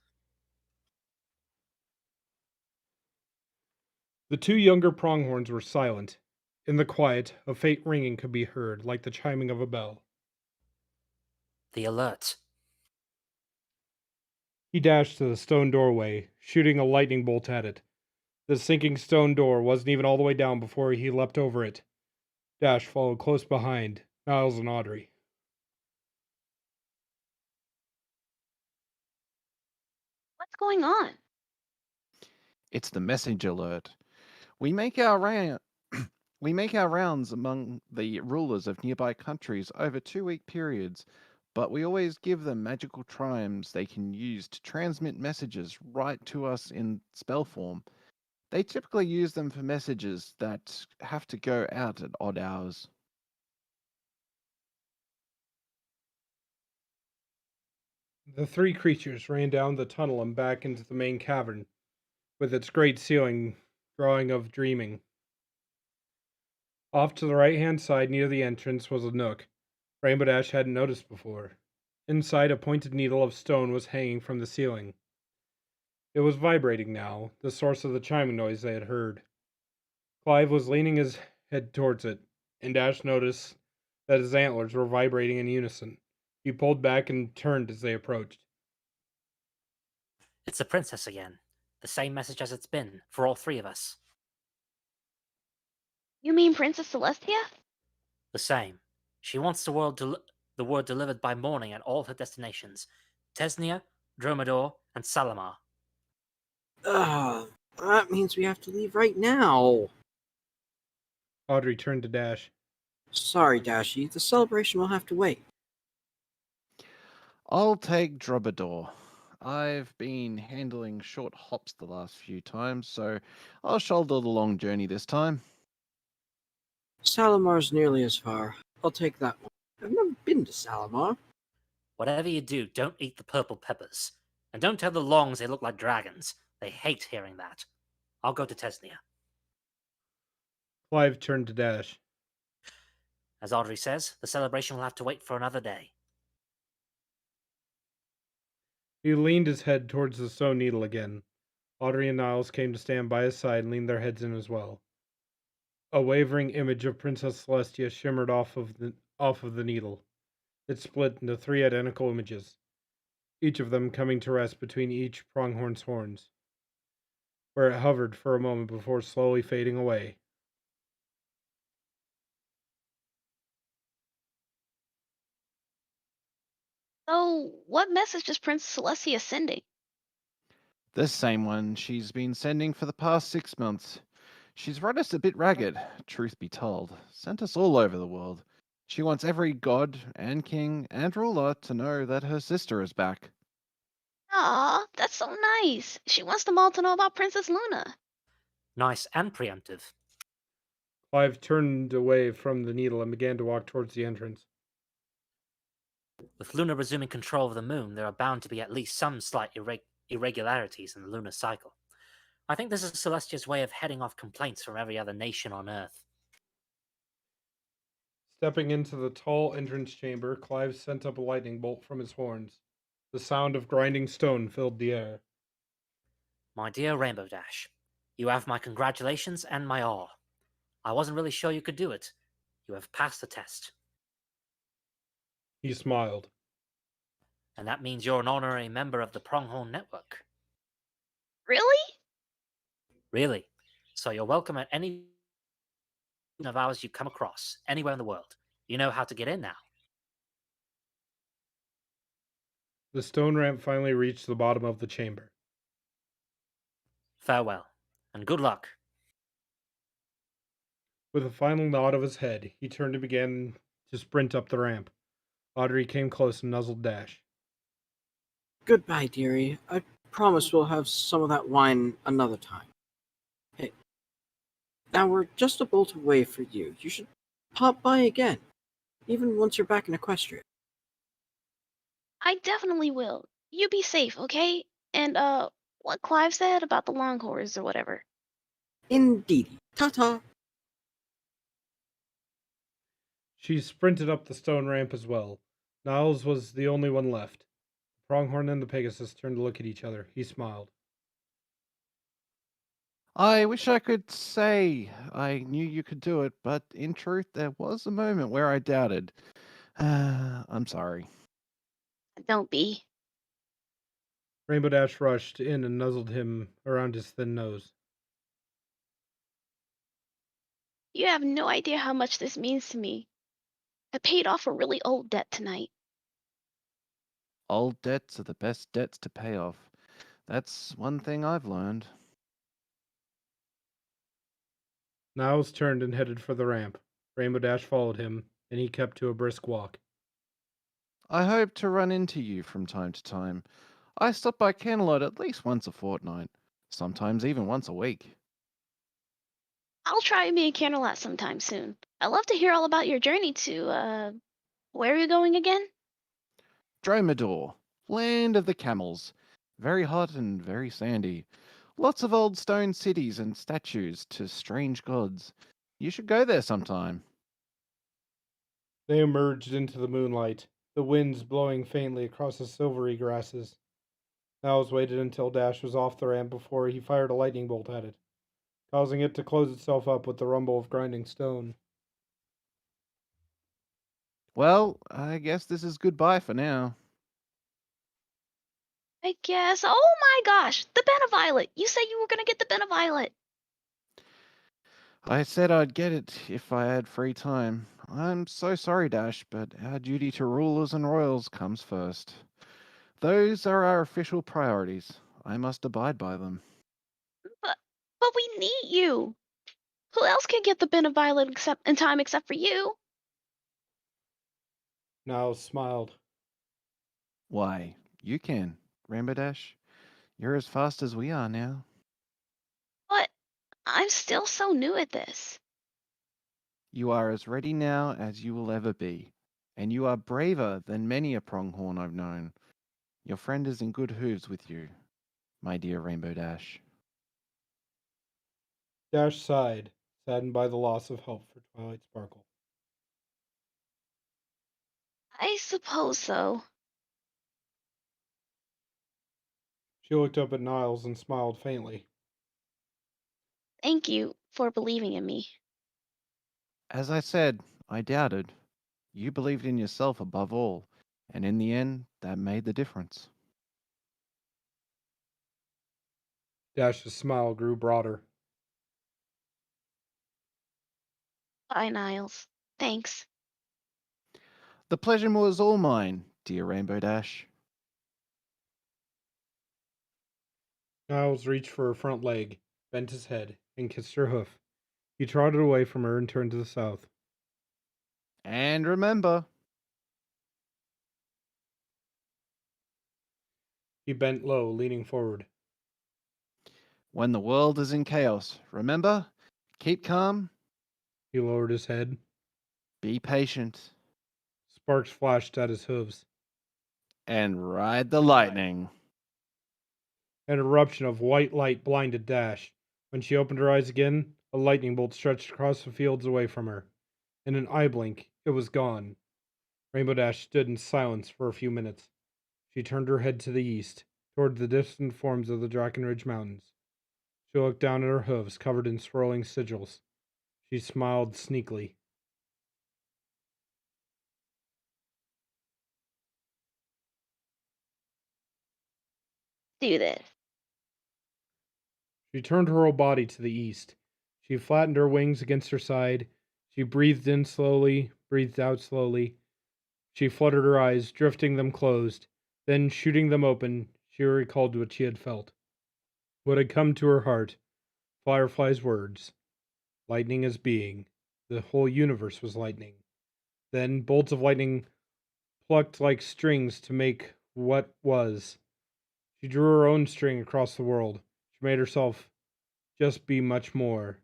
The two younger pronghorns were silent. In the quiet, a faint ringing could be heard, like the chiming of a bell. The alert. He dashed to the stone doorway, shooting a lightning bolt at it. The sinking stone door wasn't even all the way down before he leapt over it. Dash followed close behind, Niles and Audrey. What's going on? It's the message alert. We make our rounds among the rulers of nearby countries over 2-week periods, but we always give them magical triumphs they can use to transmit messages right to us in spell form. They typically use them for messages that have to go out at odd hours. The three creatures ran down the tunnel and back into the main cavern, with its great ceiling drawing of dreaming. Off to the right-hand side near the entrance was a nook Rainbow Dash hadn't noticed before. Inside, a pointed needle of stone was hanging from the ceiling. It was vibrating now, the source of the chiming noise they had heard. Clive was leaning his head towards it, and Dash noticed that his antlers were vibrating in unison. He pulled back and turned as they approached. It's the princess again. The same message as it's been, for all three of us. You mean Princess Celestia? The same. She wants the word delivered by morning at all her destinations. Tesnia, Dromedor, and Salamar. That means we have to leave right now. Audrey turned to Dash. Sorry, Dashy. The celebration will have to wait. I'll take Dromedor. I've been handling short hops the last few times, so I'll shoulder the long journey this time. Salamar's nearly as far. I'll take that one. I've never been to Salamar. Whatever you do, don't eat the purple peppers. And don't tell the Longs they look like dragons. They hate hearing that. I'll go to Tesnia. Clive turned to Dash. As Audrey says, the celebration will have to wait for another day. He leaned his head towards the stone needle again. Audrey and Niles came to stand by his side and leaned their heads in as well. A wavering image of Princess Celestia shimmered off of the needle. It split into 3 identical images, each of them coming to rest between each pronghorn's horns, where it hovered for a moment before slowly fading away. So, what message is Princess Celestia sending? The same one she's been sending for the past 6 months. She's run us a bit ragged, truth be told. Sent us all over the world. She wants every god and king and ruler to know that her sister is back. Aw, that's so nice. She wants them all to know about Princess Luna. Nice and preemptive. Clive turned away from the needle and began to walk towards the entrance. With Luna resuming control of the moon, there are bound to be at least some slight irregularities in the lunar cycle. I think this is Celestia's way of heading off complaints from every other nation on Earth. Stepping into the tall entrance chamber, Clive sent up a lightning bolt from his horns. The sound of grinding stone filled the air. My dear Rainbow Dash, you have my congratulations and my awe. I wasn't really sure you could do it. You have passed the test. He smiled. And that means you're an honorary member of the Pronghorn Network. Really? Really. So you're welcome at any of ours you come across, anywhere in the world. You know how to get in now. The stone ramp finally reached the bottom of the chamber. Farewell, and good luck. With a final nod of his head, he turned and began to sprint up the ramp. Audrey came close and nuzzled Dash. Goodbye, dearie. I promise we'll have some of that wine another time. Hey, now we're just a bolt away for you. You should pop by again, even once you're back in Equestria. I definitely will. You be safe, okay? And, what Clive said about the Longhorns or whatever. Indeedy. Ta-ta. She sprinted up the stone ramp as well. Niles was the only one left. The Pronghorn and the Pegasus turned to look at each other. He smiled. I wish I could say I knew you could do it, but in truth, there was a moment where I doubted. I'm sorry. Don't be. Rainbow Dash rushed in and nuzzled him around his thin nose. You have no idea how much this means to me. I paid off a really old debt tonight. Old debts are the best debts to pay off. That's one thing I've learned. Niles turned and headed for the ramp. Rainbow Dash followed him, and he kept to a brisk walk. I hope to run into you from time to time. I stop by Candlelight at least once a fortnight, sometimes even once a week. I'll try me a candlelight sometime soon. I'd love to hear all about your journey to, where are you going again? Dromador, land of the camels. Very hot and very sandy. Lots of old stone cities and statues to strange gods. You should go there sometime. They emerged into the moonlight, the winds blowing faintly across the silvery grasses. Niles waited until Dash was off the ramp before he fired a lightning bolt at it, causing it to close itself up with the rumble of grinding stone. Well, I guess this is goodbye for now. I guess. Oh my gosh, the Beneviolet! You said you were gonna get the Beneviolet. I said I'd get it if I had free time. I'm so sorry, Dash, but our duty to rulers and royals comes first. Those are our official priorities. I must abide by them. But we need you. Who else can get the Beneviolet except in time except for you? Niles smiled. Why, you can, Rainbow Dash. You're as fast as we are now. But I'm still so new at this. You are as ready now as you will ever be, and you are braver than many a pronghorn I've known. Your friend is in good hooves with you, my dear Rainbow Dash. Dash sighed, saddened by the loss of hope for Twilight Sparkle. I suppose so. She looked up at Niles and smiled faintly. Thank you for believing in me. As I said, I doubted. You believed in yourself above all, and in the end, that made the difference. Dash's smile grew broader. Bye, Niles. Thanks. The pleasure was all mine, dear Rainbow Dash. Niles reached for her front leg, bent his head, and kissed her hoof. He trotted away from her and turned to the south. And remember, He bent low, leaning forward. when the world is in chaos, remember, keep calm, He lowered his head. be patient. Sparks flashed at his hooves. and ride the lightning. An eruption of white light blinded Dash. When she opened her eyes again, a lightning bolt stretched across the fields away from her. In an eye blink, it was gone. Rainbow Dash stood in silence for a few minutes. She turned her head to the east, toward the distant forms of the Drakenridge Mountains. She looked down at her hooves, covered in swirling sigils. She smiled sneakily. Do this. She turned her whole body to the east. She flattened her wings against her side. She breathed in slowly, breathed out slowly. She fluttered her eyes, drifting them closed. Then, shooting them open, she recalled what she had felt. What had come to her heart. Firefly's words. Lightning is being. The whole universe was lightning. Then, bolts of lightning plucked like strings to make what was. She drew her own string across the world. She made herself just be much more,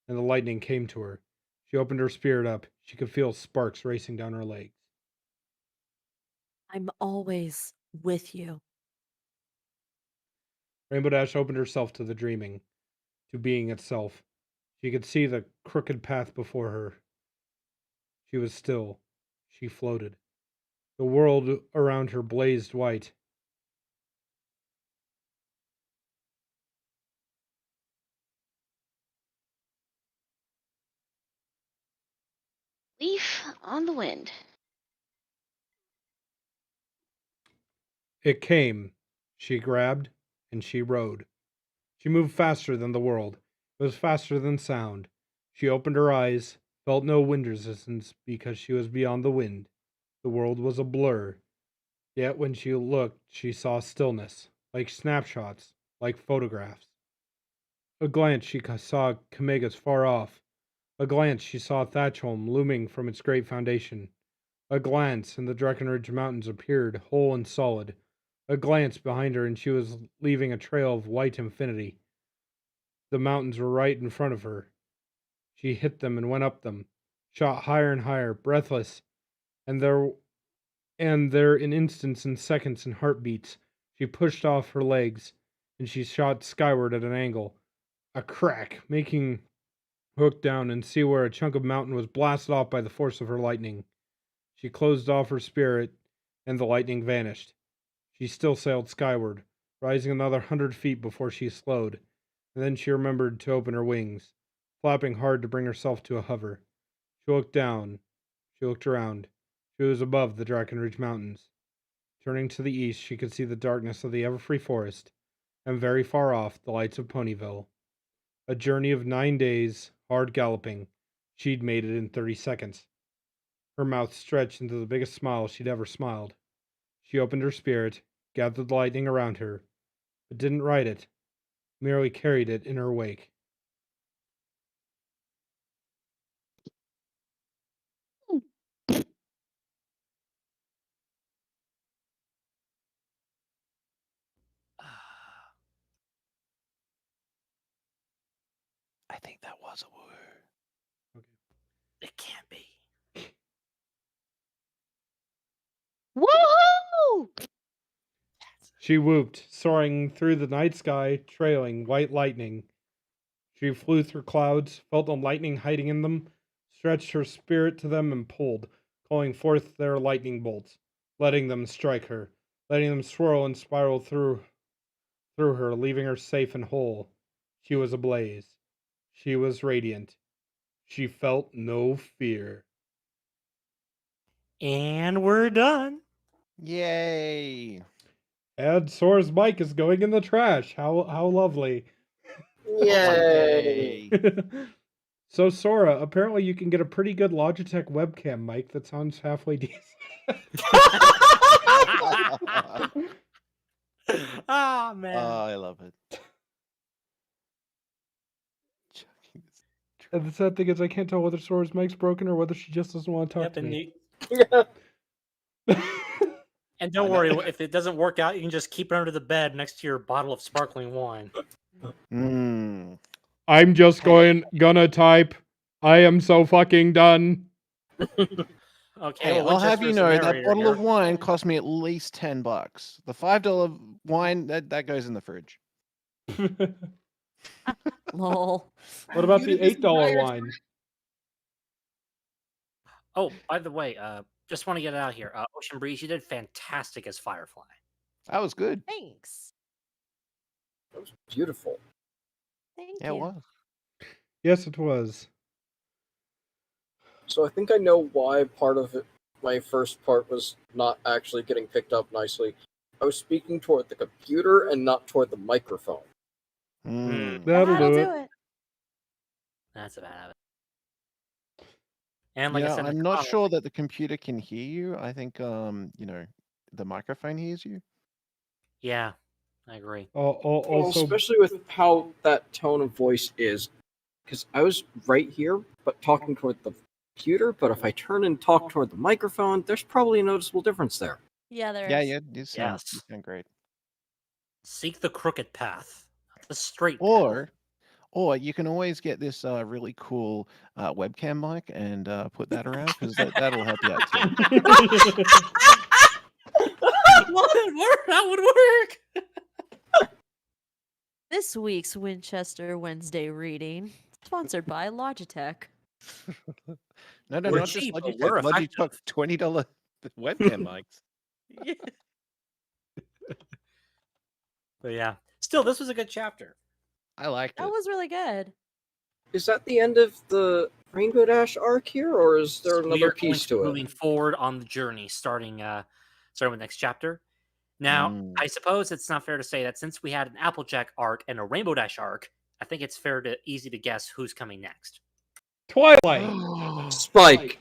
and the lightning came to her. She opened her spirit up. She could feel sparks racing down her legs. I'm always with you. Rainbow Dash opened herself to the dreaming, to being itself. She could see the crooked path before her. She was still. She floated. The world around her blazed white. Leaf on the wind. It came. She grabbed, and she rode. She moved faster than the world. It was faster than sound. She opened her eyes, felt no wind resistance because she was beyond the wind. The world was a blur. Yet when she looked, she saw stillness, like snapshots, like photographs. A glance she saw Camegas far off. A glance she saw Thatchholm looming from its great foundation. A glance and the Drakenridge Mountains appeared whole and solid. A glance behind her and she was leaving a trail of white infinity. The mountains were right in front of her. She hit them and went up them, shot higher and higher, breathless, and there in instants and seconds and heartbeats, she pushed off her legs, and she shot skyward at an angle. A crack, making her look down and see where a chunk of mountain was blasted off by the force of her lightning. She closed off her spirit, and the lightning vanished. She still sailed skyward, rising another 100 feet before she slowed, and then she remembered to open her wings, flapping hard to bring herself to a hover. She looked down. She looked around. She was above the Drakenridge Mountains. Turning to the east, she could see the darkness of the Everfree Forest, and very far off, the lights of Ponyville. A journey of 9 days, hard galloping. She'd made it in 30 seconds. Her mouth stretched into the biggest smile she'd ever smiled. She opened her spirit, gathered the lightning around her, but didn't ride it, merely carried it in her wake. I think that was a word. It can't be. Woohoo! She whooped, soaring through the night sky, trailing white lightning. She flew through clouds, felt the lightning hiding in them, stretched her spirit to them and pulled, calling forth their lightning bolts, letting them strike her, letting them swirl and spiral through her, leaving her safe and whole. She was ablaze. She was radiant. She felt no fear. And we're done. Yay! And Sora's mic is going in the trash. How lovely. Yay! So Sora, apparently you can get a pretty good Logitech webcam mic that sounds halfway decent. Ah, man. I love it. And the sad thing is I can't tell whether Sora's mic's broken or whether she just doesn't want to talk Yep, to and, me. and don't worry, if it doesn't work out, you can just keep it under the bed next to your bottle of sparkling wine. I'm just gonna type, I am so fucking done. Okay, Hey, well, I'll have Winchester you is the know that narrator bottle here. of wine cost me at least $10. The $5 wine that goes in the fridge. Lol. What about Viewed the this $8 entire wine? Oh, by the way, just want to get it out here. Ocean Breeze, you did fantastic as Firefly. That was good. Thanks. That was beautiful. Thank Yeah, it you. was. Yes, it was. So I think I know why part of it, my first part was not actually getting picked up nicely. I was speaking toward the computer and not toward the microphone. Mm. That'll That'll do do it. it. That's a bad habit. And You like I know, said, in I'm the not comments, sure that the computer can hear you. I think, the microphone hears you. yeah, I agree. Well, Also, especially with how that tone of voice is. Because I was right here, but talking toward the computer, but if I turn and talk toward the microphone, there's probably a noticeable difference there. Yeah, there is. Yeah, you sound Yes. great. Seek the crooked path, not the straight path. Or you can always get this really cool webcam mic and put that around because that'll help you out too. That would work. This week's Winchester Wednesday reading, sponsored by Logitech. No, We're not just cheap, but Logitech. we're Logitech effective. $20 webcam mics. Yeah. But yeah, still, this was a good chapter. I liked That it. was really good. Is that the end of the Rainbow Dash arc here, or is there We another are going piece to be to it? moving forward on the journey, starting with next chapter. Now, I suppose it's not fair to say that since we had an Applejack arc and a Rainbow Dash arc, I think it's easy to guess who's coming next. Twilight. Spike.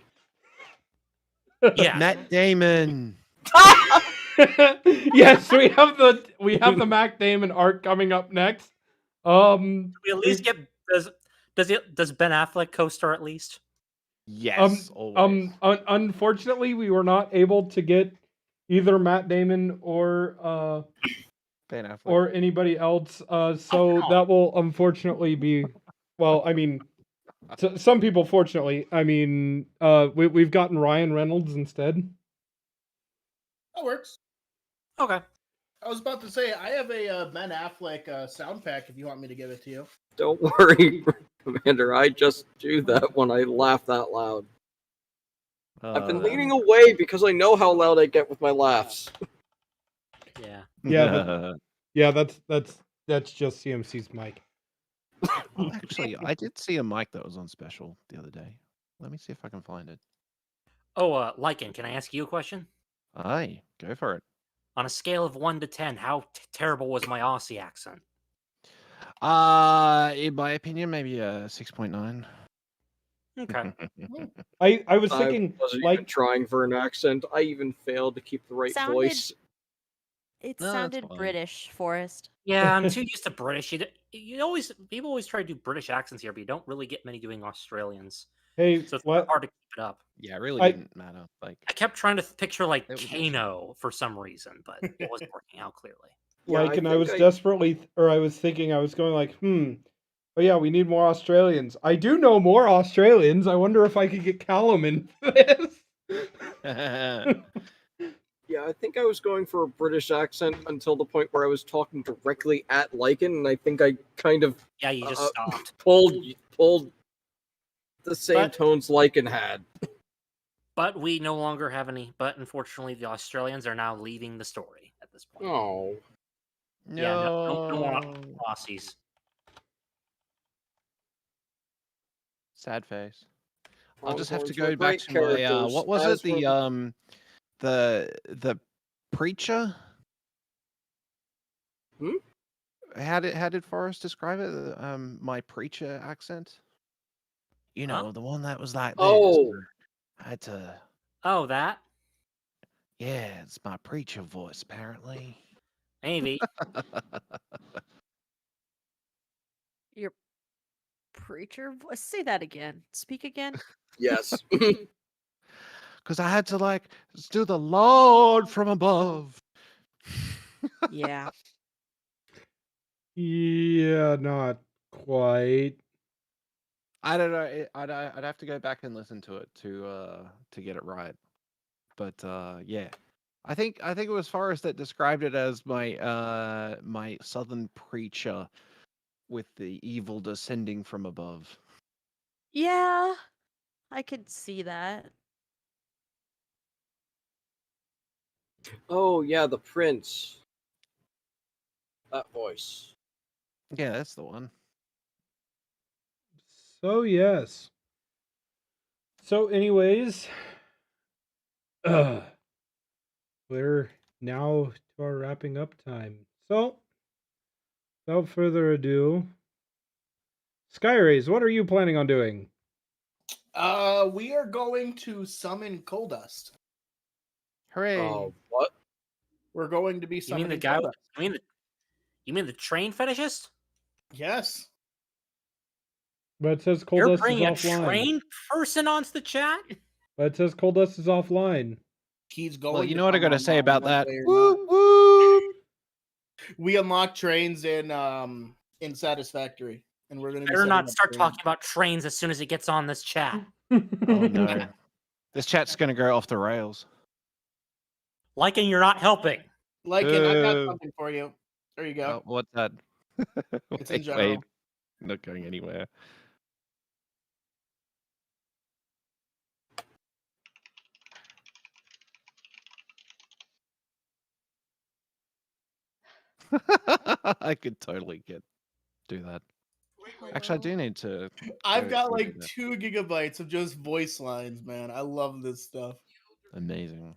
Yeah, Matt Damon. Yes, we have the Mac Damon arc coming up next. we at least get does Ben Affleck co-star at least? Yes, always. Unfortunately, we were not able to get either Matt Damon or Ben Affleck. or anybody else. So that will unfortunately be. Well, I mean, to some people, fortunately, I mean, we've gotten Ryan Reynolds instead. That works. Okay. I was about to say, I have a Ben Affleck sound pack if you want me to give it to you. Don't worry, Commander. I just do that when I laugh that loud. I've been leaning away because I know how loud I get with my laughs. Yeah. Yeah, that's just CMC's mic. Well, actually, I did see a mic that was on special the other day. Let me see if I can find it. Oh, Lycan, can I ask you a question? Aye, go for it. On a scale of 1 to 10, how terrible was my Aussie accent? In my opinion, maybe a 6.9. Okay. I was thinking, I wasn't like, even trying for an accent. I even failed to keep the right voice. It No, that's sounded fine. British, Forrest. Yeah, I'm too used to British. People always try to do British accents here, but you don't really get many doing Australians. hey, So it's what? hard to keep it up. Yeah, it really I- didn't matter. Like, I kept trying to picture like It was Kano for some reason, but it wasn't working out clearly. Yeah, Like, and I think was desperately, or I was thinking, I was going like, oh yeah, we need more Australians. I do know more Australians. I wonder if I could get Callum in for this. Yeah, I think I was going for a British accent until the point where I was talking directly at Lycan, and I think I kind of Yeah, you just stopped. pulled the same But- tones Lycan had. But we no longer have any. But unfortunately, the Australians are now leaving the story at this point. Oh. Yeah, no more Aussies. Sad face. I'll just have to Longhorns were go back great to my characters, what was as it? were- The preacher? Hmm? How did Forrest describe it? My preacher accent? You know, Huh? the one that was like this. Oh. I had to Oh, that? Yeah, it's my preacher voice, apparently. Maybe. Your preacher voice. Say that again. Speak again. Yes. Because I had to like do the Lord from above. Yeah. Yeah, not quite. I don't know. I'd have to go back and listen to it to get it right. But yeah, I think it was Forrest that described it as my southern preacher with the evil descending from above. Yeah, I could see that. Oh yeah, the prince. That voice. Yeah, that's the one. So yes. So anyways, we're now to our wrapping up time. So without further ado, Skyrays, what are you planning on doing? We are going to summon Coal Dust. Hooray! What? We're going to be You mean the summoning guy? Coal Dust. You mean the train fetishist? Yes. But it says Coal You're Dust is bringing a offline. train person onto the chat? But it says Coal Dust is offline. He's going. Well, you to know what I come gotta say online about one that? way or Whoop not. whoop! We unlock trains in Satisfactory, and we're going to be Better setting not up start trains. talking about trains as soon as it gets on this chat. Oh no, this chat's gonna go off the rails. Liking, you're not helping. Lycan, I got Boo. something for you. There you go. Oh, what's that? It's in Wait, general. not going anywhere. I could totally do that. Actually, I do need to. I've go got do like that. 2 gigabytes of just voice lines, man. I love this stuff. Amazing.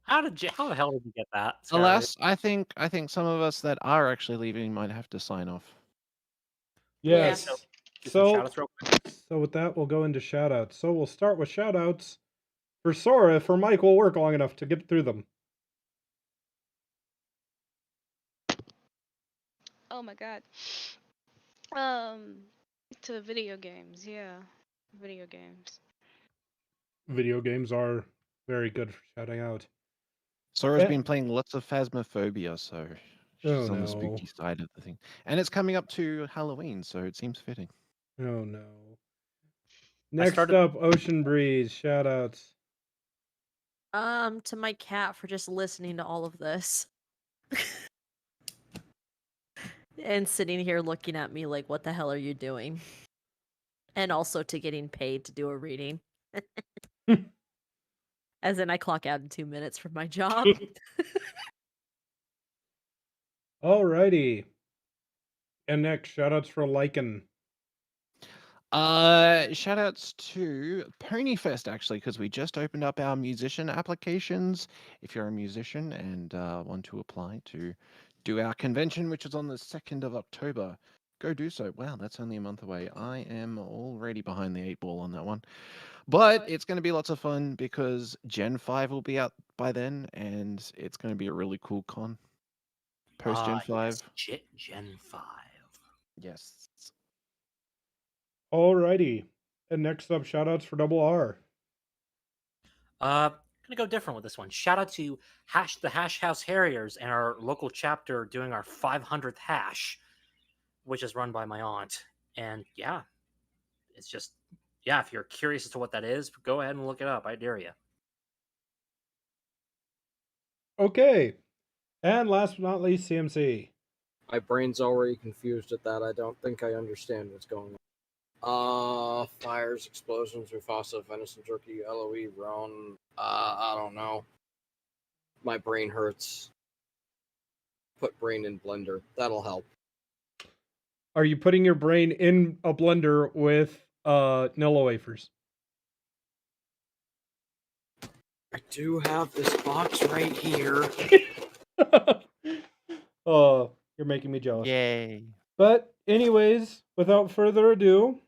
How the hell did you get that? Skyrim? Alas, I think some of us that are actually leaving might have to sign off. Yes. so do some So, shout-outs real quick. so with that, we'll go into shoutouts. So we'll start with shoutouts for Sora if her mic will work long enough to get through them. Oh my god. To video games, yeah. Video games. Video games are very good for shouting out. Sora's Eh. been playing lots of Phasmophobia, so she's Oh, on no. the spooky side of the thing. And it's coming up to Halloween, so it seems fitting. Oh no. Next up, Ocean Breeze, shoutouts. To my cat for just listening to all of this. And sitting here looking at me like, what the hell are you doing? And also to getting paid to do a reading. As in, I clock out in 2 minutes from my job. Alrighty. And next, shoutouts for Lycan. Shout outs to Ponyfest actually, because we just opened up our musician applications. If you're a musician and want to apply to do our convention, which is on the 2nd of October, go do so. Wow, that's only a month away. I am already behind the 8 ball on that one. But it's going to be lots of fun because Gen 5 will be out by then, and it's going to be a really cool con. Post Gen 5. Yes, Gen 5. Yes. Alrighty. And next up, shoutouts for Double R. Gonna go different with this one. Shout out to the Hash House Harriers and our local chapter doing our 500th hash, which is run by my aunt. And yeah, it's just if you're curious as to what that is, go ahead and look it up. I dare you. Okay. And last but not least, CMC. My brain's already confused at that. I don't think I understand what's going on. Fires, explosions, Mufasa, venison jerky, LOE, Ron. I don't know. My brain hurts. Put brain in blender. That'll help. Are you putting your brain in a blender with Nilla wafers? I do have this box right here. Oh, you're making me jealous. Yay. But anyways, without further ado,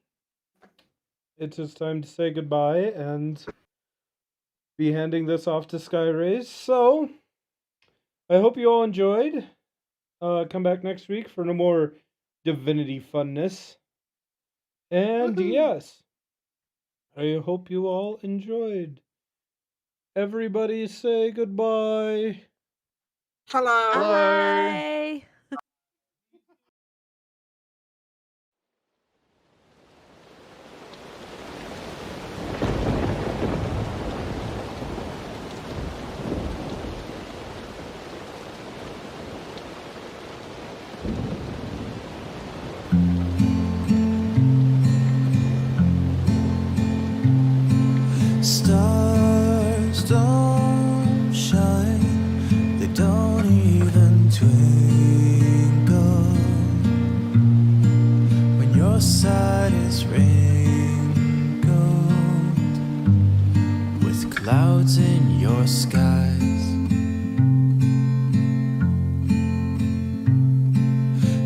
it's just time to say goodbye and be handing this off to Skyrays. So, I hope you all enjoyed. Come back next week for no more Divinity funness. And yes, I hope you all enjoyed. Everybody say goodbye. Hello. Bye. Stars don't shine, they don't even twinkle when your side is wrinkled with clouds in your skies.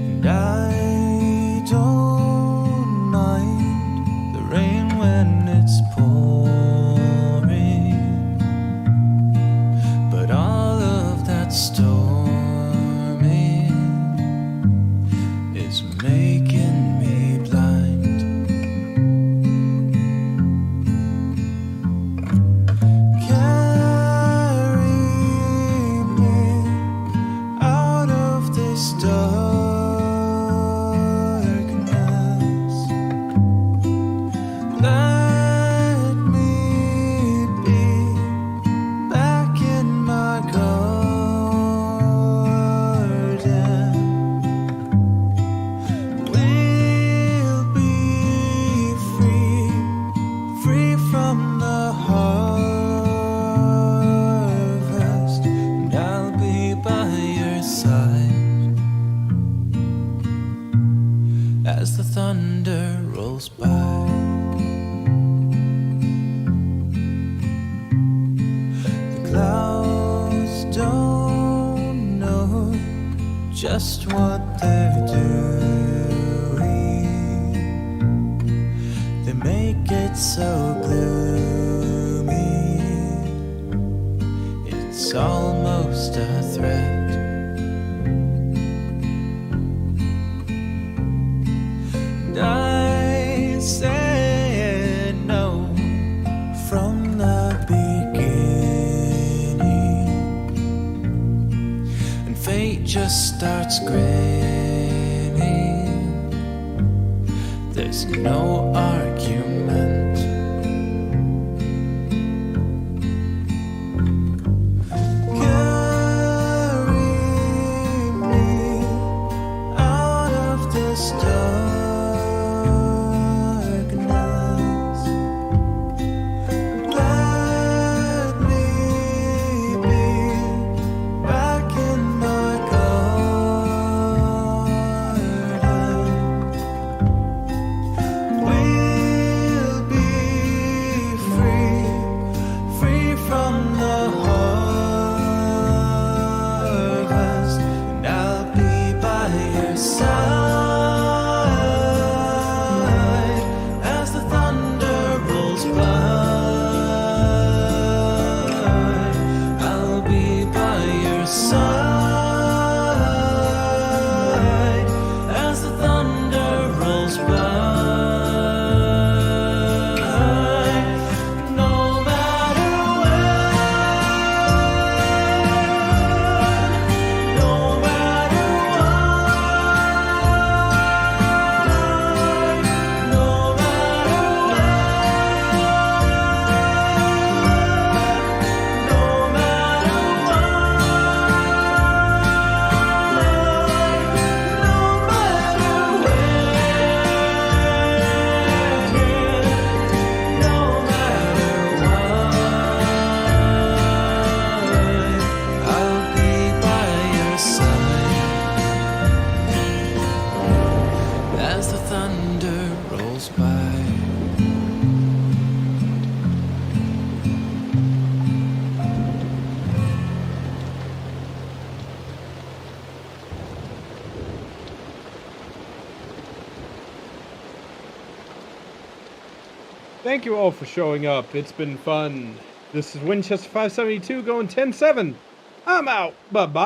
And I don't mind the rain when it's pouring, but all of that storming is making me blind. Carry me out of this darkness. Let me be back in my garden. We'll be free, free from the harvest, and I'll be by your side as the thunder rolls by. The clouds don't know just what they're doing. They make it so gloomy, it's almost a threat. And I said no from the beginning, and fate just starts grinning. There's no argument. Carry me out of this darkness. Let me be back in my garden. We'll be free, free from the harvest, and I'll be by your side as the thunder rolls by. I'll be by your side as the thunder rolls by. No matter when, no matter what, no matter when, no matter I'll be by your side as the thunder rolls by. Thank you all for showing up. It's been fun. This is Winchester 572 going 10-7. I'm out. Bye-bye.